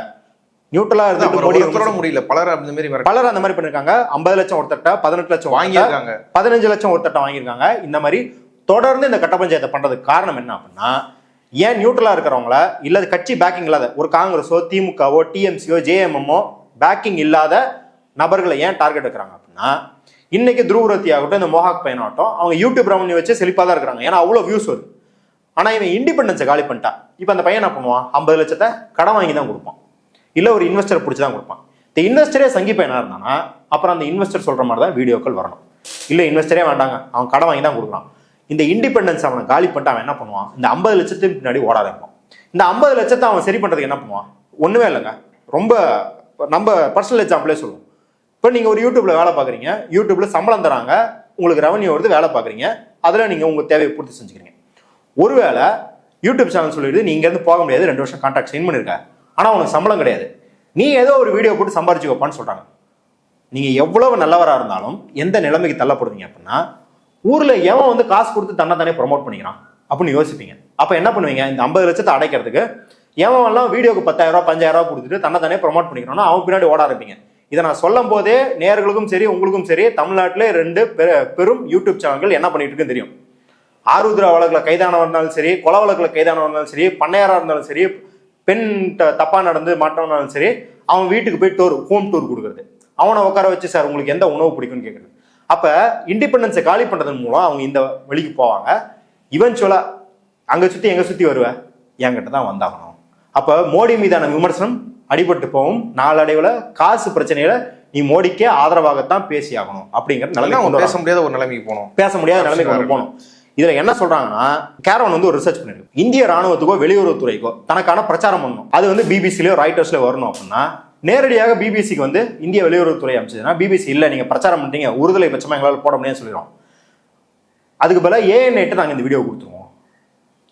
நியூட்ரலா இருந்து முடியல, பலர் அந்த மாதிரி பண்ணிருக்காங்க. 50 லட்சம் ஒருத்தட்ட, 18 லட்சம் வாங்கியிருக்காங்க, 15 லட்சம் ஒருத்தட்ட வாங்கியிருக்காங்க. இந்த மாதிரி தொடர்ந்து இந்த கட்ட பஞ்சாயத்தை பண்றதுக்கு காரணம் என்ன அப்படின்னா, ஏன் நியூட்ரலா இருக்கிறவங்கள, இல்ல கட்சி பேக்கிங் இல்லாத ஒரு காங்கிரஸோ திமுகவோ டிஎம்சியோ ஜேஎம்எம்மோ பேக்கிங் இல்லாத நபர்களை ஏன் டார்கெட் வைக்கிறாங்க அப்படின்னா, இன்னைக்கு துருவரத்தி ஆகட்டும், இந்த மோஹாக் பையனாகட்டும், அவங்க யூடியூப் ரெவன்யூ வச்சு செழிப்பா தான் இருக்கிறாங்க. ஏன்னா அவ்வளவு வியூஸ் வருது. ஆனா இவன் இண்டிபெண்டன்ஸை காலி பண்ணிட்டான். இப்ப அந்த பையன் என்ன பண்ணுவான், 50 லட்சத்தை கடன் வாங்கி தான் கொடுப்பான், இல்ல ஒரு இன்வெஸ்டர் பிடிச்சி தான் கொடுப்பான். இந்த இன்வெஸ்டரே சங்கி பையனா இருந்தானா அப்புறம் அந்த இன்வெஸ்டர் சொல்ற மாதிரி தான் வீடியோக்கள் வரணும். இல்ல இன்வெஸ்டரே வேண்டாங்க, அவன் கடன் வாங்கி தான் கொடுக்குறான். இந்த இண்டிபெண்டன்ஸ் அவனை காலி பண்ணிட்டு அவன் என்ன பண்ணுவான், இந்த 50 லட்சத்துக்கு பின்னாடி ஓட ஆரம்பிப்பான். இந்த 50 லட்சத்தை அவன் சரி பண்றதுக்கு என்ன பண்ணுவான், ஒண்ணுமே இல்லைங்க. ரொம்ப நம்ம பர்சனல் எக்ஸாம்பிளே சொல்லுவோம். இப்போ நீங்க ஒரு யூடியூப்ல வேலை பார்க்குறீங்க, யூடியூப்ல சம்பளம் தராங்க, உங்களுக்கு ரெவன்யூ வருது, வேலை பார்க்குறீங்க, அதுல நீங்க உங்க தேவையை பூர்த்தி செஞ்சுக்கிறீங்க. ஒருவேளை யூடியூப் சேனல் சொல்லிடுது, நீ இங்கேருந்து போக முடியாது, 2 வருஷம் கான்ட்ராக்ட் சைன் பண்ணிருக்க, ஆனா உனக்கு சம்பளம் கிடையாது, நீ ஏதோ ஒரு வீடியோ போட்டு சம்பாரிச்சு வைப்பான்னு சொல்றாங்க. நீங்க எவ்வளவு நல்லவரா இருந்தாலும் எந்த நிலைமைக்கு தள்ளப்படுவீங்க அப்படின்னா, ஊர்ல எவன் வந்து காசு கொடுத்து தன்னை ப்ரொமோட் பண்ணிக்கிறான் அப்படின்னு யோசிப்பீங்க. அப்ப என்ன பண்ணுவீங்க, இந்த 50 லட்சத்தை அடைக்கிறதுக்கு எவன் எல்லாம் வீடியோக்கு 10,000 ரூபாய் 5,000 ரூபாய் கொடுத்துட்டு தன்னை ப்ரொமோட் பண்ணிக்கிறானோ அவன் பின்னாடி ஓட ஆரம்பிங்க. இதை நான் சொல்லும் போதே நேயர்களுக்கும் சரி உங்களுக்கும் சரி, தமிழ்நாட்டிலே 2 பெரும் யூடியூப் சேனல்கள் என்ன பண்ணிட்டு இருக்குன்னு தெரியும். ஆருத்ரா வழக்குல கைதானவா இருந்தாலும் சரி, கொலை வழக்குல கைதானவா இருந்தாலும் சரி, பண்ணையாரா இருந்தாலும் சரி, பெண் தப்பா நடந்து மாட்டவனாலும் சரி, அவன் வீட்டுக்கு போய் ஹோம் டூர் கொடுக்குறது, அவனை உட்கார வச்சு சார் உங்களுக்கு எந்த உணவு பிடிக்கும்னு கேட்குறது. அப்ப இண்டிபெண்டன்ஸை காலி பண்றதன் மூலம் அவங்க இந்த வழிக்கு போவாங்க. இவன்ச்சுவலா அங்க சுத்தி எங்க சுத்தி வருவேன், என்கிட்ட தான் வந்தாகணும். அப்ப மோடி மீதான விமர்சனம் அடிபட்டு போகும். நாளடைவுல காசு பிரச்சனையில நீ மோடிக்கே ஆதரவாகத்தான் பேசி ஆகணும் அப்படிங்கிற நிலைமை, பேச முடியாத ஒரு நிலைமைக்கு போகணும், பேச முடியாத நிலைமைக்கு போகணும். இதுல என்ன சொல்றாங்கன்னா, கேரவன் வந்து ஒரு ரிசர்ச் பண்ணிருக்கு, இந்திய ராணுவத்துக்கோ வெளியுறவுத்துறைக்கோ தனக்கான பிரச்சாரம் பண்ணணும், அது வந்து பிபிசிலயோ ராய்டர்ஸ்லயோ வரணும் அப்படின்னா, நேரடியாக பிபிசிக்கு வந்து இந்திய வெளியுறவுத்துறை அமைச்சதுன்னா, பிபிசி இல்ல நீங்க பிரச்சாரம் பண்றீங்க, ஒருதலை பட்சமா எங்களால் போட முடியும்னு சொல்லிடுறோம். அதுக்கு பதிலாக ஏஎன்ஐட்டு நாங்கள் இந்த வீடியோ கொடுத்துருவோம்,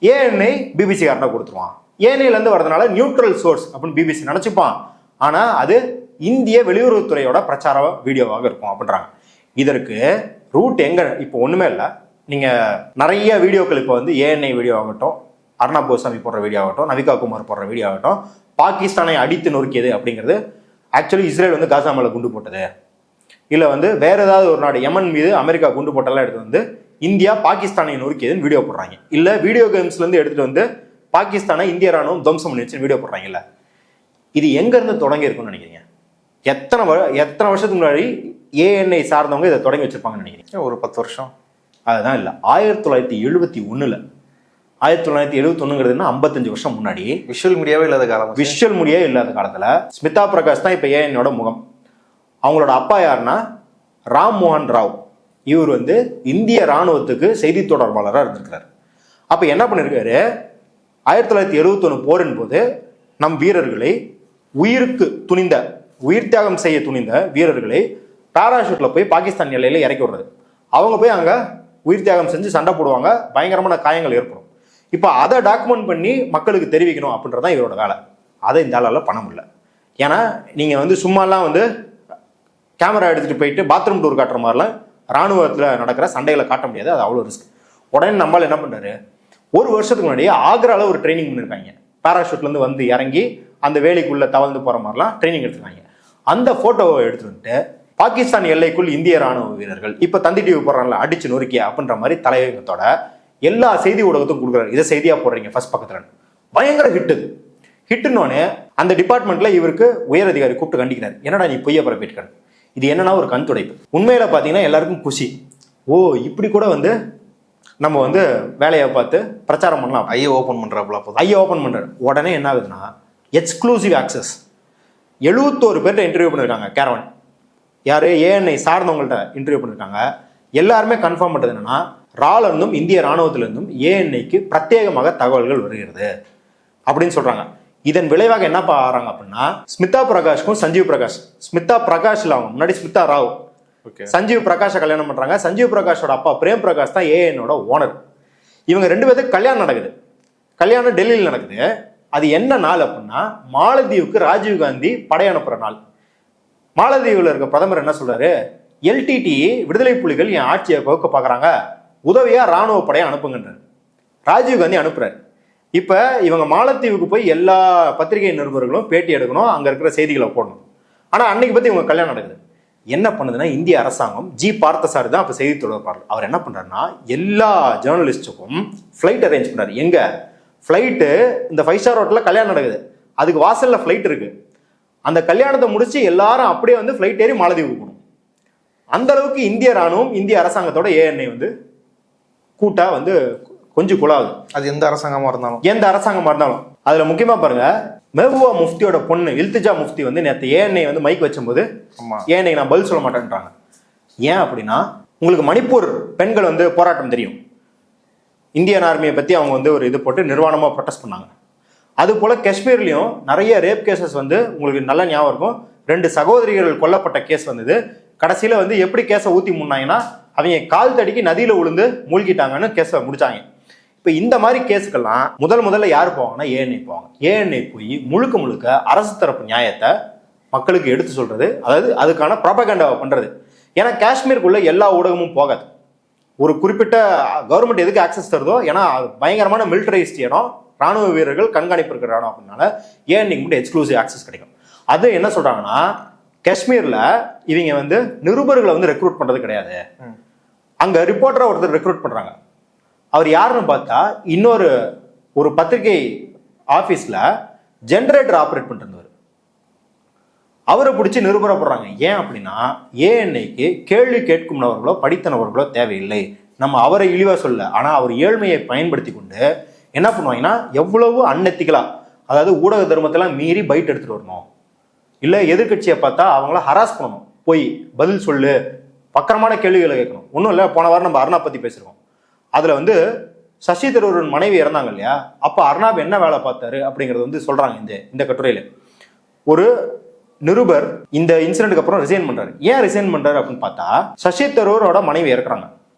ஏஎன்ஐ பிபிசி காரனா கொடுத்துருவான். ஏஎன்ஐல இருந்து வரதுனால நியூட்ரல் சோர்ஸ் அப்படின்னு பிபிசி நினைச்சுப்பான். ஆனா அது இந்திய வெளியுறவுத்துறையோட பிரச்சார வீடியோவாக இருக்கும் அப்படின்றாங்க. இதற்கு ரூட் எங்க, இப்போ ஒண்ணுமே இல்லை. நீங்க நிறைய வீடியோக்கள் இப்போ வந்து ஏஎன்ஐ வீடியோ ஆகட்டும், அர்ணாப் கோஸ்வாமி போடுற வீடியோ ஆகட்டும், நவிகா குமார் போடுற வீடியோ ஆகட்டும், பாகிஸ்தானை அடித்து நொறுக்கியது அப்படிங்கிறது ஆக்சுவலி இஸ்ரேல் வந்து காசா மேல குண்டு போட்டது, இல்ல வந்து வேற ஏதாவது ஒரு நாடு யமன் மீது அமெரிக்கா குண்டு போட்டெல்லாம் எடுத்து வந்து இந்தியா பாகிஸ்தானை நொறுக்கியதுன்னு வீடியோ போடுறாங்க. இல்ல வீடியோ கேம்ஸ்ல இருந்து எடுத்துட்டு வந்து பாகிஸ்தானை இந்திய ராணுவம் துவம்சம் பண்ணி வச்சு வீடியோ போடுறாங்கல்ல. இது எங்க இருந்து தொடங்கி இருக்கும்னு நினைக்கிறீங்க? எத்தனை வருஷத்துக்கு முன்னாடி ஏஎன்ஐ சார்ந்தவங்க இதை தொடங்கி வச்சிருப்பாங்கன்னு நினைக்கிறீங்க? ஒரு 10 வருஷம். அதுதான் இல்லை, 1971 1971ங்கிறதுனா 55 வருஷம் முன்னாடி. விஷுவல் மீடியாவே இல்லாத காலம், விஷுவல் மீடியா இல்லாத காலத்துல ஸ்மிதா பிரகாஷ் தான் இப்ப ஏஎன்ஐயோட முகம். அவங்களோட அப்பா யாருன்னா ராம் மோகன் ராவ். இவர் வந்து இந்திய ராணுவத்துக்கு செய்தி தொடர்பாளராக இருந்திருக்கிறார். அப்ப என்ன பண்ணிருக்காரு, 1971 போரின் போது நம் வீரர்களை உயிருக்கு துணிந்த, உயிர் தியாகம் செய்ய துணிந்த வீரர்களை பாராஷூட்ல போய் பாகிஸ்தான் எல்லையில இறக்கி விடுறது. அவங்க போய் அங்க உயிர் தியாகம் செஞ்சு சண்டை போடுவாங்க, பயங்கரமான காயங்கள் ஏற்படும். இப்போ அதை டாக்குமெண்ட் பண்ணி மக்களுக்கு தெரிவிக்கணும் அப்படின்றதான் இவரோட வேலை. அதை இந்த ஆளால பண்ண முடியல. ஏன்னா நீங்க வந்து சும்மாலாம் வந்து கேமரா எடுத்துட்டு போயிட்டு பாத்ரூம் டூர் காட்டுற மாதிரிலாம் ராணுவத்தில் நடக்கிற சண்டைகளை காட்ட முடியாது, அது அவ்வளோ ரிஸ்க். உடனே நம்மளால என்ன பண்றாரு, ஒரு வருஷத்துக்கு முன்னாடியே ஆக்ரால ஒரு ட்ரைனிங் பண்ணிருக்காங்க. பாராஷூட்லேருந்து வந்து இறங்கி அந்த வேலைக்குள்ள தவழ்ந்து போற மாதிரிலாம் ட்ரைனிங் எடுத்துருக்காங்க. அந்த போட்டோவை எடுத்துட்டு பாகிஸ்தான் எல்லைக்குள் இந்திய ராணுவ வீரர்கள் இப்ப தந்தி டிவி போடுறாங்கல்ல அடிச்சு நொறுக்கிய அப்படின்ற மாதிரி தலைவகத்தோட எல்லா செய்தி ஊடகத்தும் கொடுக்குறாரு. இதை செய்தியா போடுறீங்க ஃபர்ஸ்ட் பக்கத்துல, பயங்கர ஹிட். ஹிட்டுன்னொன்னே அந்த டிபார்ட்மெண்ட்ல இவருக்கு உயர் அதிகாரி கூப்பிட்டு கண்டிக்கிறார். என்னடா நீ பொய்ய பரப்பிட்டு, இது என்னன்னா ஒரு கண் துடைப்பு. உண்மையில பாத்தீங்கன்னா எல்லாருக்கும் குஷி. ஓ இப்படி கூட வந்து நம்ம வந்து வேலையை பார்த்து பிரச்சாரம் பண்ணலாம். ஐயை ஓப்பன் பண்றாப்புல, ஐயை ஓப்பன் பண்றாரு. உடனே என்ன ஆகுதுன்னா எக்ஸ்க்ளூசிவ் ஆக்சஸ் 71 பேர்கிட்ட இன்டர்வியூ பண்ணிருக்காங்க. கேரவன் யாரு ஏஎன்ஐ சார்ந்தவங்கள்ட்ட இன்டர்வியூ பண்ணிருக்காங்க. எல்லாருமே கன்ஃபார்ம் பண்றது என்னன்னா ரால இருந்தும் இந்திய ராணுவத்திலிருந்தும் ஏஎன்ஐக்கு பிரத்யேகமாக தகவல்கள் வருகிறது அப்படின்னு சொல்றாங்க. இதன் விளைவாக என்ன ஆறாங்க அப்படின்னா ஸ்மிதா பிரகாஷ்க்கும் சஞ்சீவ் பிரகாஷ், ஸ்மிதா பிரகாஷ் இல்ல அவங்க முன்னாடி ஸ்மிதா ராவ், சஞ்சீவ் பிரகாஷை கல்யாணம் பண்றாங்க. சஞ்சீவ் பிரகாஷோட அப்பா பிரேம் பிரகாஷ் தான் ஏஎனோட ஓனர். இவங்க 2 பேருக்கு கல்யாணம் நடக்குது. கல்யாணம் டெல்லியில் நடக்குது. அது என்ன நாள் அப்படின்னா மாலத்தீவுக்கு ராஜீவ் காந்தி படை அனுப்புற நாள். மாலத்தீவுல இருக்க பிரதமர் என்ன சொல்றாரு, எல்டிடி விடுதலை புலிகள் என் ஆட்சியை கவுக்க பாக்குறாங்க, உதவியா ராணுவ படையை அனுப்புங்கன்றார். ராஜீவ் காந்தி அனுப்புறாரு. இப்ப இவங்க மாலத்தீவுக்கு போய் எல்லா பத்திரிகை நிருபர்களும் பேட்டி எடுக்கணும், அங்க இருக்கிற செய்திகளை போடணும். ஆனா அன்னைக்கு பத்தி இவங்க கல்யாணம் நடக்குது. என்ன பண்ணுதுன்னா இந்திய அரசாங்கம் ஜி பார்த்தசாரி தான் அப்ப செய்தி தொடர்பாளர். அவர் என்ன பண்றாருன்னா எல்லா ஜேர்னலிஸ்டுக்கும் ஃபிளைட் அரேஞ்ச் பண்றாரு. எங்க ஃபிளைட்டு இந்த 5 ஸ்டார் ஹோட்டல்ல கல்யாணம் நடக்குது, அதுக்கு வாசல்ல ஃபிளைட் இருக்கு. அந்த கல்யாணத்தை முடிச்சு எல்லாரும் அப்படியே வந்து ஃபிளைட் ஏறி மாலத்தீவுக்கு போகணும். அந்த அளவுக்கு இந்திய ராணுவம் இந்திய அரசாங்கத்தோட ஏஎன்ஐ வந்து கூட்டா வந்து கொஞ்சம் குழாவுது. அது எந்த அரசாங்கமா இருந்தாலும் அதுல முக்கியமா பாருங்க, மெஹபூபா முஃப்தியோட பொண்ணு இல்திஜா முஃப்தி வந்து நேற்று ஏஎன்ஐ வந்து மைக் வச்சும்போது ஏஎன்ஐ நான் பதில் சொல்ல மாட்டேன்றாங்க. ஏன் அப்படின்னா உங்களுக்கு மணிப்பூர் பெண்கள் வந்து போராட்டம் தெரியும். இந்தியன் ஆர்மியை பத்தி அவங்க வந்து ஒரு இது போட்டு நிர்வாணமா ப்ரொடெஸ்ட் பண்ணாங்க. அது போல காஷ்மீர்லயும் நிறைய ரேப் கேசஸ் வந்து உங்களுக்கு நல்ல ஞாபகம் இருக்கும். 2 சகோதரிகள் கொல்லப்பட்ட கேஸ் வந்தது. கடைசியில வந்து எப்படி கேஸை ஊத்தி முன்னாங்கன்னா அவங்க கால் தடிக்கு நதியில விழுந்து மூழ்கிட்டாங்கன்னு கேஸை முடிச்சாங்க. இப்ப இந்த மாதிரி கேஸுக்கெல்லாம் முதல்ல யாரு போவாங்கன்னா ஏஎன்ஐ போவாங்க. ஏஎன்ஐ போய் முழுக்க அரசு தரப்பு நியாயத்தை மக்களுக்கு எடுத்து சொல்றது, அதாவது அதுக்கான ப்ராபகண்டாவை பண்றது. ஏன்னா காஷ்மீருக்குள்ள எல்லா ஊடகமும் போகாது. ஒரு குறிப்பிட்ட கவர்மெண்ட் எதுக்கு ஆக்சஸ் தருதோ, ஏன்னா பயங்கரமான மிலிட்டரைஸ்ட் இடம், ராணுவ வீரர்கள் கண்காணிப்பு இருக்கிற இடம் அப்படின்னால ஏஎன்ஐக்கு மட்டும் எக்ஸ்க்ளூசிவ் ஆக்சஸ் கிடைக்கும். அது என்ன சொல்றாங்கன்னா காஷ்மீர்ல இவங்க வந்து நிருபர்களை வந்து ரெக்ரூட் பண்றது கிடையாது. அங்க ரிப்போர்ட்டரா ஒருத்தர் ரெக்ரூட் பண்றாங்க. அவர் யாருன்னு பார்த்தா இன்னொரு ஒரு பத்திரிகை ஆபீஸ்ல ஜெனரேட்டர் ஆப்ரேட் பண்ணிருந்தவர். அவரை பிடிச்சி நிருபரா போடுறாங்க. ஏன் அப்படின்னா ஏஎன்ஐக்கு கேள்வி கேட்கும் நபர்களோ படித்த நபர்களோ தேவையில்லை. நம்ம அவரை இழிவா சொல்ல, ஆனா அவர் ஏழ்மையை பயன்படுத்தி கொண்டு என்ன பண்ணுவாங்கன்னா எவ்வளவு அன்எத்திக்கலா, அதாவது ஊடக தர்மத்தெல்லாம் மீறி பைட் எடுத்துட்டு வரணும், இல்ல எதிர்கட்சியை பார்த்தா அவங்கள ஹராஸ் பண்ணணும், போய் பதில் சொல்லு, பக்கரமான கேள்விகளை கேட்கணும். ஒன்றும் இல்லை, போன வாரம் நம்ம அர்ணாப் பத்தி பேசிருக்கோம். அதுல வந்து சசி தரூரின் மனைவி இறந்தாங்க இல்லையா, அப்ப அர்ணாப் என்ன வேலை பார்த்தாரு அப்படிங்கறது வந்து சொல்றாங்க இந்த கட்டுரையில. ஒரு நிருபர் இந்த இன்சிடென்ட்க்கு அப்புறம் ரிசைன் பண்றாரு. ஏன் ரிசைன் பண்றாரு அப்படின்னு பார்த்தா சசி தரூரோட மனைவி இறக்குறாங்க.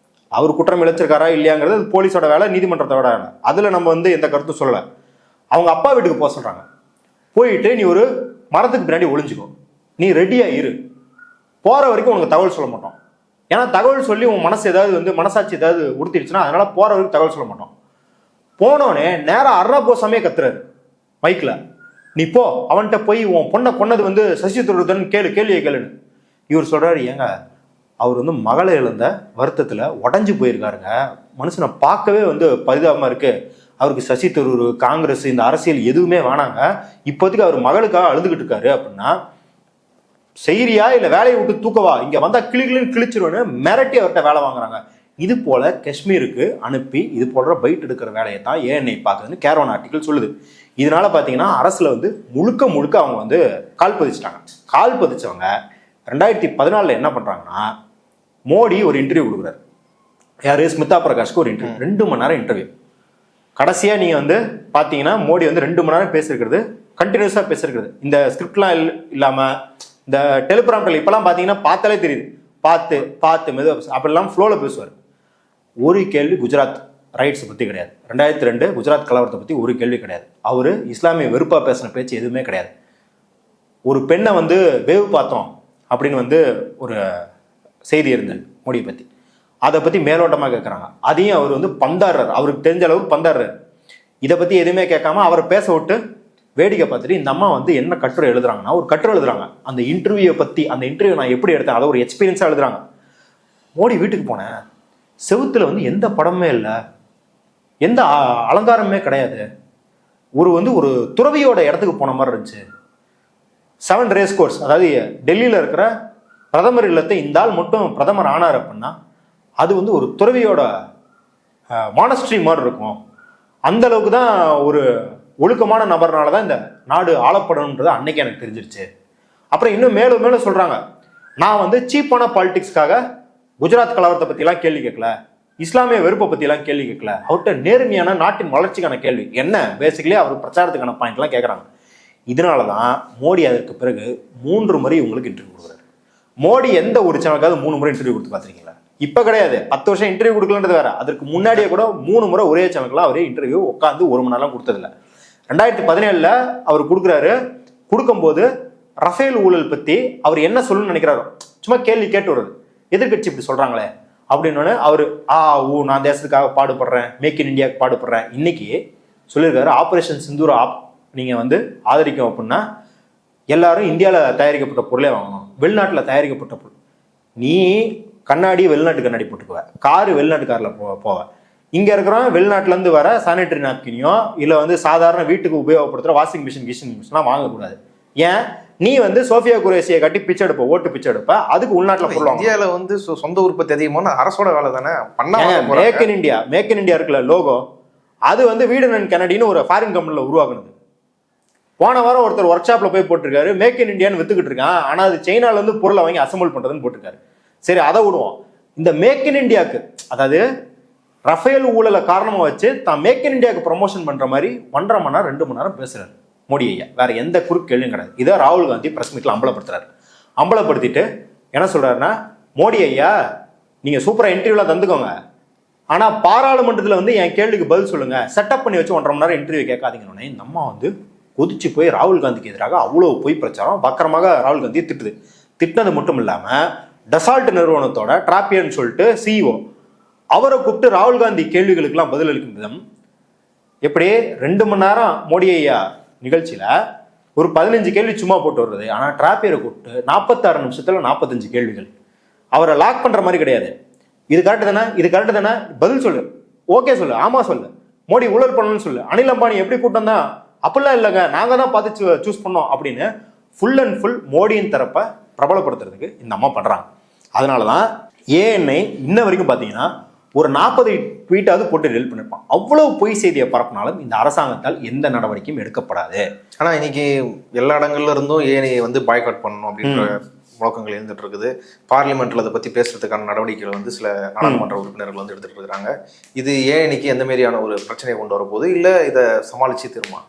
அவர் குற்றம் இழைச்சிருக்காரா இல்லையாங்கிறது போலீஸோட வேலை, நீதிமன்றத்தோட வேலை. அதுல நம்ம வந்து எந்த கருத்தும் சொல்லல. அவங்க அப்பா வீட்டுக்கு போக சொல்றாங்க. போயிட்டு நீ ஒரு மரத்துக்கு பின்னாடி ஒளிஞ்சுக்கோ, நீ ரெடியா இரு, போற வரைக்கும் உனக்கு தகவல் சொல்ல மாட்டோம். ஏன்னா தகவல் சொல்லி உன் மனசு ஏதாவது வந்து மனசாட்சி ஏதாவது உறுத்திடுச்சுன்னா அதனால போற வரைக்கும் தகவல் சொல்ல மாட்டோம். போனோடனே நேரம் அர்ணாப் கோசாமியே கத்துறாரு மைக்ல, நீ போ அவன்கிட்ட போய் உன் பொண்ணை கொன்னது வந்து சசி தரூர் கேள்வியை கேளுன்னு. இவர் சொல்றாரு, ஏங்க அவர் வந்து மகளை இழந்த வருத்தத்துல உடஞ்சு போயிருக்காருங்க, மனுஷனை பார்க்கவே வந்து பரிதாபமா இருக்கு. அவருக்கு சசி தரூர், காங்கிரஸ், இந்த அரசியல் எதுவுமே வேணாங்க, இப்போதைக்கு அவர் மகளுக்காக அழுதுகிட்டு இருக்காரு அப்படின்னா செய்யறியா இல்ல வேலையை விட்டு தூக்கவா, இங்க வந்தா கிளின்னு கிழிச்சிருவேன்னு மிரட்டி அவர்கிட்ட வேலை வாங்குறாங்க. இது போல காஷ்மீருக்கு அனுப்பி இது போன்ற பைட் எடுக்கிற வேலையை தான் ஏஎன்ஐ பார்க்குதுன்னு கேரவன் ஆர்டிகல் சொல்லுது. இதனால பாத்தீங்கன்னா அரசுல வந்து முழுக்க அவங்க வந்து கால் பதிச்சிட்டாங்க. கால் பதிச்சவங்க 2014 என்ன பண்றாங்கன்னா மோடி ஒரு இன்டர்வியூ கொடுக்குறாரு. யாரு, ஸ்மிதா பிரகாஷ்க்கு ஒரு இன்டர்வியூ, 2 மணி நேரம் இன்டர்வியூ. கடைசியா நீங்க வந்து பாத்தீங்கன்னா மோடி வந்து 2 மணி நேரம் பேசிருக்கிறது, கண்டினியூஸா பேசிருக்கிறது. இந்த ஸ்கிரிப்ட்லாம் இல்லாம இந்த டெலிபிராம்டர் இப்பெல்லாம் பார்த்தீங்கன்னா பார்த்தாலே தெரியுது, பார்த்து பார்த்து மெதுவாக பேச அப்படிலாம் ஃப்ளோவில் பேசுவார். ஒரு கேள்வி குஜராத் ரைட்ஸை பற்றி கிடையாது. 2002 குஜராத் கலவரத்தை பற்றி ஒரு கேள்வி கிடையாது. அவர் இஸ்லாமிய வெறுப்பாக பேசின பேச்சு எதுவுமே கிடையாது. ஒரு பெண்ணை வந்து வேவு பார்த்தோம் அப்படின்னு வந்து ஒரு செய்தி இருந்தது மோடியை பற்றி, அதை பற்றி மேலோட்டமாக கேட்குறாங்க. அதையும் அவர் வந்து பந்தாடுறாரு, அவருக்கு தெரிஞ்ச அளவுக்கு பந்தாடுறாரு. இதை பற்றி எதுவுமே கேட்காம அவரை பேச விட்டு வேடிக்கை பார்த்துட்டு இந்த அம்மா வந்து என்ன கட்டுரை எழுதுறாங்கன்னா ஒரு கட்டுரை எழுதுறாங்க. அந்த இன்டர்வியூவை பற்றி, அந்த இன்டர்வியூ நான் எப்படி எடுத்தேன் அதை ஒரு எக்ஸ்பீரியன்ஸாக எழுதுறாங்க. மோடி வீட்டுக்கு போனேன், செவுத்துல வந்து எந்த படமே இல்லை, எந்த அலங்காரமே கிடையாது, ஒரு துறவியோட இடத்துக்கு போன மாதிரி இருந்துச்சு. 7 ரேஸ் கோர்ஸ், அதாவது டெல்லியில் இருக்கிற பிரதமர் இல்லத்தை இந்த ஆள் மட்டும் பிரதமர் ஆனார் அப்படின்னா அது வந்து ஒரு துறவியோட மானஸ்ட்ரி மாதிரி இருக்கும். அந்த அளவுக்கு தான் ஒரு ஒழுக்கமான நபர்னால தான் இந்த நாடு ஆளப்படணுன்றது அன்னைக்கு எனக்கு தெரிஞ்சிருச்சு. அப்புறம் இன்னும் மேலும் மேலும் சொல்றாங்க, நான் வந்து சீப்பான பாலிடிக்ஸ்க்காக குஜராத் கலவரத்தை பற்றிலாம் கேள்வி கேட்கல, இஸ்லாமிய வெறுப்பை பற்றிலாம் கேள்வி கேட்கல, அவர்கிட்ட நேர்மையான நாட்டின் வளர்ச்சிக்கான கேள்வி என்ன, பேசிக்கலி அவர் பிரச்சாரத்துக்கான பாயிண்ட்லாம் கேட்குறாங்க. இதனால தான் மோடி அதற்கு பிறகு 3 முறை உங்களுக்கு இன்டர்வியூ கொடுக்குறாரு. மோடி எந்த ஒரு சேனலுக்காவது 3 முறை இன்டர்வியூ கொடுத்து பார்த்துருக்கீங்களா? இப்போ கிடையாது, 10 வருஷம் இன்டர்வியூ கொடுக்கலன்றது வேற. அதற்கு முன்னாடியே கூட 3 முறை ஒரே சேனலுக்குலாம் அவரே இன்டர்வியூ உட்காந்து 1 மணி நேரம் கொடுத்ததில்ல. 2017 அவர் கொடுக்குறாரு. கொடுக்கும்போது ரஃபேல் ஊழல் பற்றி அவர் என்ன சொல்லணும்னு நினைக்கிறாரோ சும்மா கேள்வி கேட்டு வருது. எதிர்கட்சி இப்படி சொல்றாங்களே அப்படின்னு அவர் நான் தேசத்துக்காக பாடுபடுறேன், மேக் இன் இந்தியாவுக்கு பாடுபடுறேன். இன்னைக்கு சொல்லியிருக்காரு, ஆபரேஷன் சிந்தூர் நீங்க வந்து ஆதரிக்கும் அப்படின்னா எல்லாரும் இந்தியாவில் தயாரிக்கப்பட்ட பொருளே வாங்கணும், வெளிநாட்டில் தயாரிக்கப்பட்ட பொருள். நீ கண்ணாடி வெளிநாட்டு கண்ணாடி போட்டுக்குவ, காரு வெளிநாட்டு காரில் போவ. இங்கே இருக்கிறவன் வெளிநாட்டிலேருந்து வர சானிட்டரி நாப்கினியோ இல்லை வந்து சாதாரண வீட்டுக்கு உபயோகப்படுத்துகிற வாஷிங் மிஷின்லாம் வாங்கக்கூடாது. ஏன்? நீ வந்து சோஃபியா குரேசியை கட்டி பிச்சை எடுப்ப, ஓட்டு பிச்சை எடுப்ப, அதுக்கு உள்நாட்டில் பொருள். இந்தியாவில் வந்து சொந்த உற்பத்தி அதிகமான அரசோட வேலை தானே பண்ண. மேக் இன் இந்தியா இருக்குல்ல லோகோ, அது வந்து வீடன் அண்ட் கெனடின்னு ஒரு ஃபாரின் கம்பெனியில் உருவாக்குனது. போன வாரம் ஒருத்தர் ஒர்க் ஷாப்பில் போய் போட்டிருக்காரு, மேக் இன் இந்தியான்னு வித்துக்கிட்டு இருக்கான், ஆனால் அது சைனாலேருந்து பொருளை வாங்கி அசம்பிள் பண்ணுறதுன்னு போட்டிருக்காரு. சரி, அதை விடுவோம். இந்த மேக் இன் இந்தியாவுக்கு, அதாவது ரஃபேல் ஊழலை காரணமாக வச்சு தான் மேக் இன் இந்தியாவுக்கு ப்ரமோஷன் பண்ணுற மாதிரி 1.5 மணி நேரம் 2 மணி நேரம் பேசுறாரு மோடி ஐயா. வேற எந்த குறுக்கு கேள்வியும் கிடையாது. இதை ராகுல் காந்தி பிரஸ் மீட்ல அம்பலப்படுத்துறாரு. அம்பலப்படுத்திட்டு என்ன சொல்றாருன்னா, மோடி ஐயா நீங்க சூப்பரா இன்டர்வியூலாம் தந்துக்கோங்க, ஆனா பாராளுமன்றத்தில் வந்து என் கேள்விக்கு பதில் சொல்லுங்க, செட்டப் பண்ணி வச்சு 1.5 மணி நேரம் இன்டர்வியூ கேட்காதீங்கன்னு இந்த அம்மா வந்து கொதிச்சு போய் ராகுல் காந்திக்கு எதிராக அவ்வளவு பொய் பிரச்சாரம் வக்கரமாக ராகுல் காந்தி திட்டுது. திட்டினது மட்டும் இல்லாம டசால்ட் நிறுவனத்தோட டிராப்பியன் சொல்லிட்டு சிஇஓ அவரை கூப்பிட்டு ராகுல் காந்தி கேள்விகளுக்கெல்லாம் பதில் அளிக்கும் விதம் எப்படி 2 மணி நேரம் மோடி ஐயா நிகழ்ச்சியில ஒரு 15 கேள்வி சும்மா போட்டு வர்றது. ஆனா டிராப்பியரை கூப்பிட்டு 46 நிமிஷத்துல 45 கேள்விகள். அவரை லாக் பண்ற மாதிரி கிடையாது. இது கரெக்ட் தானே, இது கரெக்ட் தானே, பதில் சொல்லு, ஓகே சொல்லு, ஆமா சொல்லு, மோடி ஊழல் பண்ணணும்னு சொல்லு, அனில் அம்பானி எப்படி கூட்டம் தான், அப்படிலாம் இல்லைங்க, நாங்க தான் பார்த்து சூஸ் பண்ணோம் அப்படின்னு ஃபுல் அண்ட் ஃபுல் மோடியின் தரப்பை பிரபலப்படுத்துறதுக்கு இந்த அம்மா பண்றாங்க. அதனாலதான் ஏஎன்ஐ இன்ன வரைக்கும் பாத்தீங்கன்னா ஒரு 40 ட்வீட்டாவது போட்டு டெலிட் பண்ணிருப்பான். அவ்வளவு பொய் செய்தியை பரப்பினாலும் இந்த அரசாங்கத்தால் எந்த நடவடிக்கையும் எடுக்கப்படாது. ஆனா இன்னைக்கு எல்லா இடங்கள்ல இருந்தும் ஏஎன்ஐ வந்து பாய்காட் பண்ணணும் அப்படின்ற முழக்கங்கள் இருந்துட்டு இருக்குது. பார்லிமெண்ட்ல அதை பத்தி பேசுறதுக்கான நடவடிக்கைகள் வந்து சில நாடாளுமன்ற உறுப்பினர்கள் வந்து எடுத்துட்டு இருக்காங்க. இது ஏஎன்ஐக்கு எந்த மாதிரியான ஒரு பிரச்சனையை கொண்டு வரப்போகுது, இல்ல இதை சமாளிச்சு தருமா?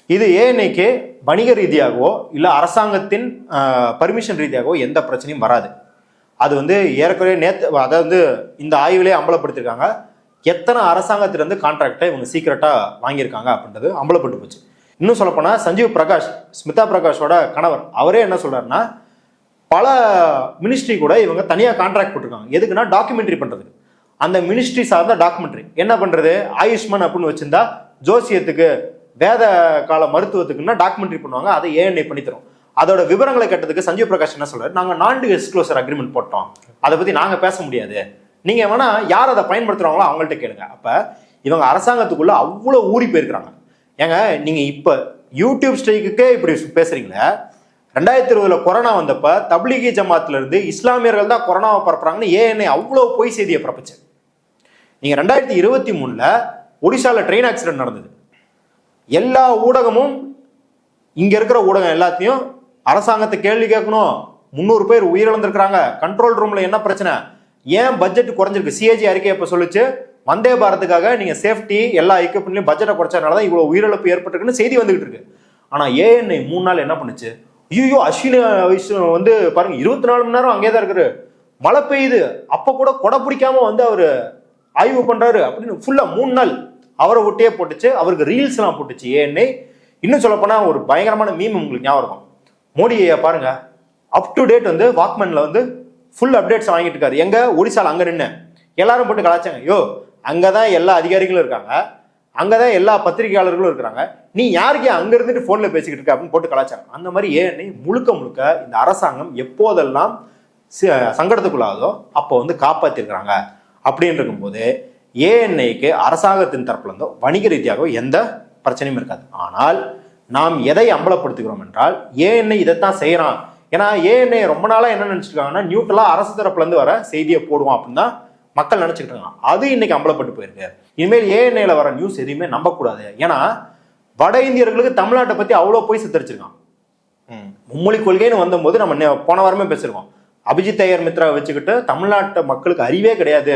இது ஏஎன்ஐக்கு வணிக ரீதியாகவோ இல்ல அரசாங்கத்தின் பர்மிஷன் ரீதியாகவோ எந்த பிரச்சனையும் வராது. அது வந்து ஏறக்குறைய அதாவது இந்த ஆய்விலே அம்பலப்படுத்திருக்காங்க. எத்தனை அரசாங்கத்திலிருந்து கான்ட்ராக்டை இவங்க சீக்கிரட்டா வாங்கியிருக்காங்க அப்படின்றது அம்பலப்பட்டு போச்சு. இன்னும் சொல்லப்போனா சஞ்சீவ் பிரகாஷ், ஸ்மிதா பிரகாஷோட கணவர், அவரே என்ன சொல்றாருன்னா, பல மினிஸ்ட்ரி கூட இவங்க தனியாக கான்ட்ராக்ட் போட்டிருக்காங்க. எதுக்குன்னா டாக்குமெண்ட்ரி பண்றதுக்கு. அந்த மினிஸ்ட்ரி சார்ந்த டாக்குமெண்ட்ரி என்ன பண்றது, ஆயுஷ்மான் அப்படின்னு வச்சிருந்தா ஜோசியத்துக்கு வேத கால மருத்துவத்துக்குன்னா டாக்குமெண்ட்ரி பண்ணுவாங்க, அதை ஏஎன்ஐ பண்ணி தரும். அதோட விவரங்களை கேட்டதுக்கு சஞ்சீவ் பிரகாஷ் என்ன சொல்றாரு, நாங்க நான் டிஸ்க்ளோசர் அக்ரிமெண்ட் போட்டோம், அதை பத்தி நாங்க பேச முடியாது, நீங்க வேணா யார் அதை பயன்படுத்துறாங்களோ அவங்கள்ட்ட கேளுங்க. அப்ப இவங்க அரசாங்கத்துக்குள்ள அவ்வளவு ஊறி போயிருக்கிறாங்க. ஏங்க நீங்க இப்ப யூடியூப் ஸ்ட்ரைக்குக்கே இப்படி பேசுறீங்களே, 2020 கொரோனா வந்தப்ப தப்லீகி ஜமாத்துல இருந்து இஸ்லாமியர்கள் தான் கொரோனாவை பரப்புறாங்கன்னு ஏஎன்ஐ அவ்வளவு பொய் செய்தியை பரப்புச்சு. நீங்க 2023 ஒடிசால ட்ரெயின் ஆக்சிடென்ட் நடந்தது. எல்லா ஊடகமும், இங்க இருக்கிற ஊடகம் எல்லாத்தையும் அரசாங்கத்தை கேள்வி கேட்கணும், 300 பேர் உயிரிழந்திருக்கிறாங்க, கண்ட்ரோல் ரூம்ல என்ன பிரச்சனை, ஏன் பட்ஜெட் குறைஞ்சிருக்கு, சிஏஜி அறிக்கை இப்ப சொல்லிச்சு வந்தே பாரத்துக்காக நீங்க சேஃப்டி எல்லா எக்யூப்மெண்ட்லயும் பட்ஜெட்டை குறைச்சதுனாலதான் இவ்வளவு உயிரிழப்பு ஏற்பட்டிருக்குன்னு செய்தி வந்துகிட்டு இருக்கு. ஆனா ஏஎன்ஐ 3 நாள் என்ன பண்ணுச்சு, ஐயோ அஸ்வினி வைஷ்ணவ் வந்து பாருங்க 24 மணி நேரம் அங்கே தான் இருக்காரு, மழை பெய்யுது அப்ப கூட கொடை பிடிக்காம வந்து அவரு ஆய்வு பண்றாரு அப்படின்னு ஃபுல்லா 3 நாள் அவரை ஒட்டியே போட்டுச்சு. அவருக்கு ரீல்ஸ் எல்லாம் போட்டுச்சு ஏன்னு. இன்னும் சொல்ல போனா ஒரு பயங்கரமான மீம் உங்களுக்கு ஞாபகம் இருக்கும். மோடி பாருங்க அப் டு டேட் வந்து வாக்மேன்ல வந்து ஃபுல் அப்டேட்ஸ் வாங்கிட்டு இருக்காரு. எங்க ஒடிசால அங்க நின்று எல்லாரும் போட்டு கலாச்சாங்க. யோ அங்கதான் எல்லா அதிகாரிகளும் இருக்காங்க, அங்கதான் எல்லா பத்திரிகையாளர்களும் இருக்கிறாங்க, நீ யாருக்கு அங்க இருந்துட்டு போன்ல பேசிக்கிட்டு இருக்க அப்படின்னு போட்டு கலாச்சாரம். அந்த மாதிரி ஏன்னு முழுக்க முழுக்க இந்த அரசாங்கம் எப்போதெல்லாம் சங்கடத்துக்குள்ளாதோ அப்போ வந்து காப்பாத்திருக்கிறாங்க. அப்படின்னு இருக்கும்போது ஏஎன்ஐக்கு அரசாங்கத்தின் தரப்புல இருந்தோ வணிக ரீதியாகவோ எந்த பிரச்சனையும் இருக்காது. ஆனால் நாம் எதை அம்பலப்படுத்துகிறோம் என்றால் ஏஎன்ஐ இதைத்தான் செய்யறான். ஏன்னா ஏஎன்ஐ ரொம்ப நாளா என்ன நினைச்சிருக்காங்கன்னா நியூட்ரலா அரசு தரப்புல இருந்து வர செய்தியை போடுவோம் அப்படின்னு தான் மக்கள் நினைச்சுக்கிட்டு இருக்காங்க. அது இன்னைக்கு அம்பலப்பட்டு போயிருக்கு. இனிமேல் ஏஎன்ஐல வர நியூஸ் எதுவுமே நம்பக்கூடாது. ஏன்னா வட இந்தியர்களுக்கு தமிழ்நாட்டை பத்தி அவ்வளோ போய் சித்தரிச்சிருக்கான். மும்மொழி கொள்கைன்னு வந்தபோது நம்ம போன வாரமே பேசிருக்கோம். அபிஜித் ஐயர் மித்ரா வச்சுக்கிட்டு தமிழ்நாட்டு மக்களுக்கு அறிவே கிடையாது,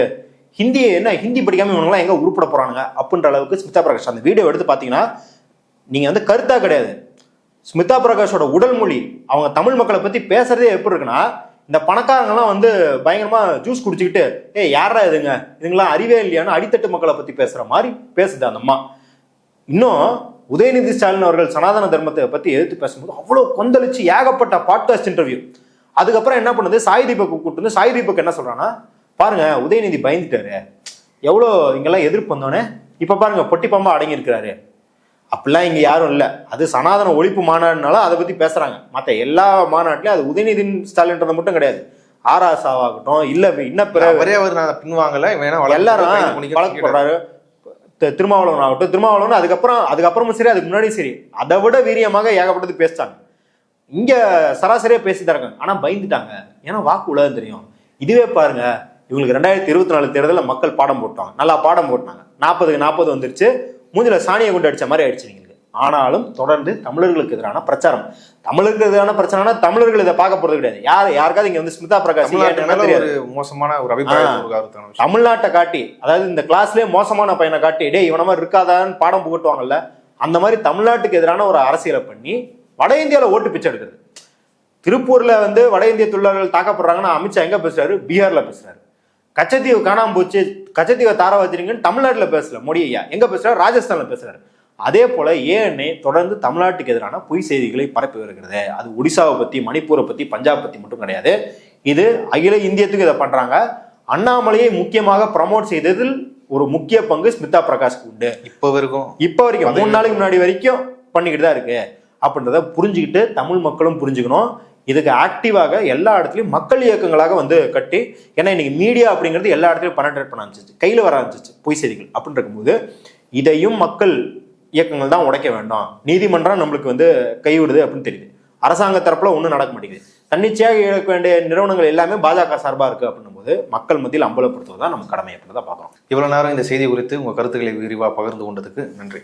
ஹிந்தி என்ன ஹிந்தி படிக்காம இவங்களாம் எங்க உருப்பட போறானுங்க அப்படின்ற அளவுக்கு ஸ்மிதா பிரகாஷ் அந்த வீடியோ எடுத்து பாத்தீங்கன்னா நீங்க வந்து கருத்தா கிடையாது. ஸ்மிதா பிரகாஷோட உடல் மொழி அவங்க தமிழ் மக்களை பத்தி பேசுறதே எப்படி இருக்குன்னா, இந்த பணக்காரங்கெல்லாம் வந்து பயங்கரமா ஜூஸ் குடிச்சுக்கிட்டு யாரா இதுங்களாம் அறிவே இல்லையான்னு அடித்தட்டு மக்களை பத்தி பேசுற மாதிரி பேசுது அந்த அம்மா. இன்னும் உதயநிதி ஸ்டாலின் அவர்கள் சனாதன தர்மத்தை பத்தி எதிர்த்து பேசும்போது அவ்வளவு கொந்தளிச்சு ஏகப்பட்ட பாட்காஸ்ட் இன்டர்வியூ. அதுக்கப்புறம் என்ன பண்ணுது, சாய் தீபக் கூப்பிட்டு வந்து சாய் தீபக் என்ன சொல்றான்னா, பாருங்க உதயநிதி பயந்துட்டாரு, எவ்வளோ இங்கெல்லாம் எதிர்ப்பு வந்தோன்னே இப்ப பாருங்க பொட்டி பாம்பா அடங்கி இருக்கிறாரு. அப்படிலாம் இங்க யாரும் இல்லை, அது சனாதன ஒழிப்பு மாநாடுனால அதை பத்தி பேசுறாங்க. மற்ற எல்லா மாநாட்டிலையும் அது உதயநிதி ஸ்டாலின்றதை மட்டும் கிடையாது, ஆராசாவாகட்டும் இல்ல இன்னும் பின்வாங்கல எல்லாரும் பழக்கப்படுறாரு. திருமாவளவன் ஆகட்டும், திருமாவளவன் அதுக்கப்புறமும் சரி அதுக்கு முன்னாடியும் சரி அதை விட வீரியமாக ஏகப்பட்டது பேசிட்டாங்க. இங்க சராசரியா பேசி தராங்க. ஆனா பயந்துட்டாங்க, ஏன்னா வாக்கு உலகம் தெரியும். இதுவே பாருங்க இவங்களுக்கு 2024 தேர்தலில் மக்கள் பாடம் போட்டாங்க, நல்லா பாடம் போட்டாங்க. 40க்கு 40 வந்துருச்சு, மூஞ்சில சாணியை கொண்டு அடிச்ச மாதிரி ஆயிடுச்சு நீங்களுக்கு. ஆனாலும் தொடர்ந்து தமிழர்களுக்கு எதிரான பிரச்சாரம். தமிழருக்கு எதிரான பிரச்சனைனா தமிழர்கள் இதை பார்க்க போறது கிடையாது. யாருக்காவது இங்க வந்து ஸ்மிதா பிரகாஷ் மோசமான ஒரு அபிப்பிராயம் தமிழ்நாட்டை காட்டி, அதாவது இந்த கிளாஸ்லயே மோசமான பையனை காட்டி டே இவன மாதிரி இருக்காதான்னு பாடம் புகட்டுவாங்கல்ல, அந்த மாதிரி தமிழ்நாட்டுக்கு எதிரான ஒரு அரசியலை பண்ணி வட இந்தியாவில் ஓட்டு பிச்சை எடுக்கிறது. திருப்பூர்ல வந்து வட இந்திய தொழிலாளர்கள் தாக்கப்படுறாங்கன்னா அமித்ஷா எங்க பேசுறாரு, பீகார்ல பேசுறாரு. கச்சத்தீவு காணாம போச்சு, கச்சத்தீவை தார வச்சிருங்கன்னு தமிழ்நாட்டுல பேசல மோடி ஐயா, எங்க பேசுறாரு, ராஜஸ்தான்ல பேசுறாரு. அதே போல ஏஎன்ஐ தொடர்ந்து தமிழ்நாட்டுக்கு எதிரான பொய் செய்திகளை பரப்பி வருகிறது. அது ஒடிசாவை பத்தி, மணிப்பூரை பத்தி, பஞ்சாப் பத்தி மட்டும் கிடையாது, இது அகில இந்தியத்துக்கு இதை பண்றாங்க. அண்ணாமலையை முக்கியமாக ப்ரமோட் செய்ததில் ஒரு முக்கிய பங்கு ஸ்மிதா பிரகாஷ்க்கு உண்டு. இப்போ வரைக்கும் 3 நாளைக்கு முன்னாடி வரைக்கும் பண்ணிக்கிட்டு தான் இருக்கு அப்படின்றத புரிஞ்சுக்கிட்டு தமிழ் மக்களும் புரிஞ்சுக்கணும். இதுக்கு ஆக்டிவாக எல்லா இடத்துலையும் மக்கள் இயக்கங்களாக வந்து கட்டி, ஏன்னா இன்னைக்கு மீடியா அப்படிங்கிறது எல்லா இடத்துலையும் பனட்ரேட் பண்ண ஆரம்பிச்சிச்சு, கையில் வர ஆரம்பிச்சிச்சு பொய் செய்திகள் அப்படின்னு இருக்கும்போது இதையும் மக்கள் இயக்கங்கள் தான் உடைக்க வேண்டாம். நீதிமன்றம் நம்மளுக்கு வந்து கைவிடுது அப்படின்னு தெரியுது, அரசாங்க தரப்புல ஒன்றும் நடக்க மாட்டேங்குது, தன்னிச்சையாக இழக்க வேண்டிய நிறுவனங்கள் எல்லாமே பாஜக சார்பாக இருக்கு அப்படின்னும் போது மக்கள் மத்தியில் அம்பலப்படுத்துவது தான் நம்ம கடமை அப்படின்றத பார்க்குறோம். இவ்வளவு நேரம் இந்த செய்தி குறித்து உங்க கருத்துக்களை விரிவாக பகிர்ந்து கொண்டதுக்கு நன்றி.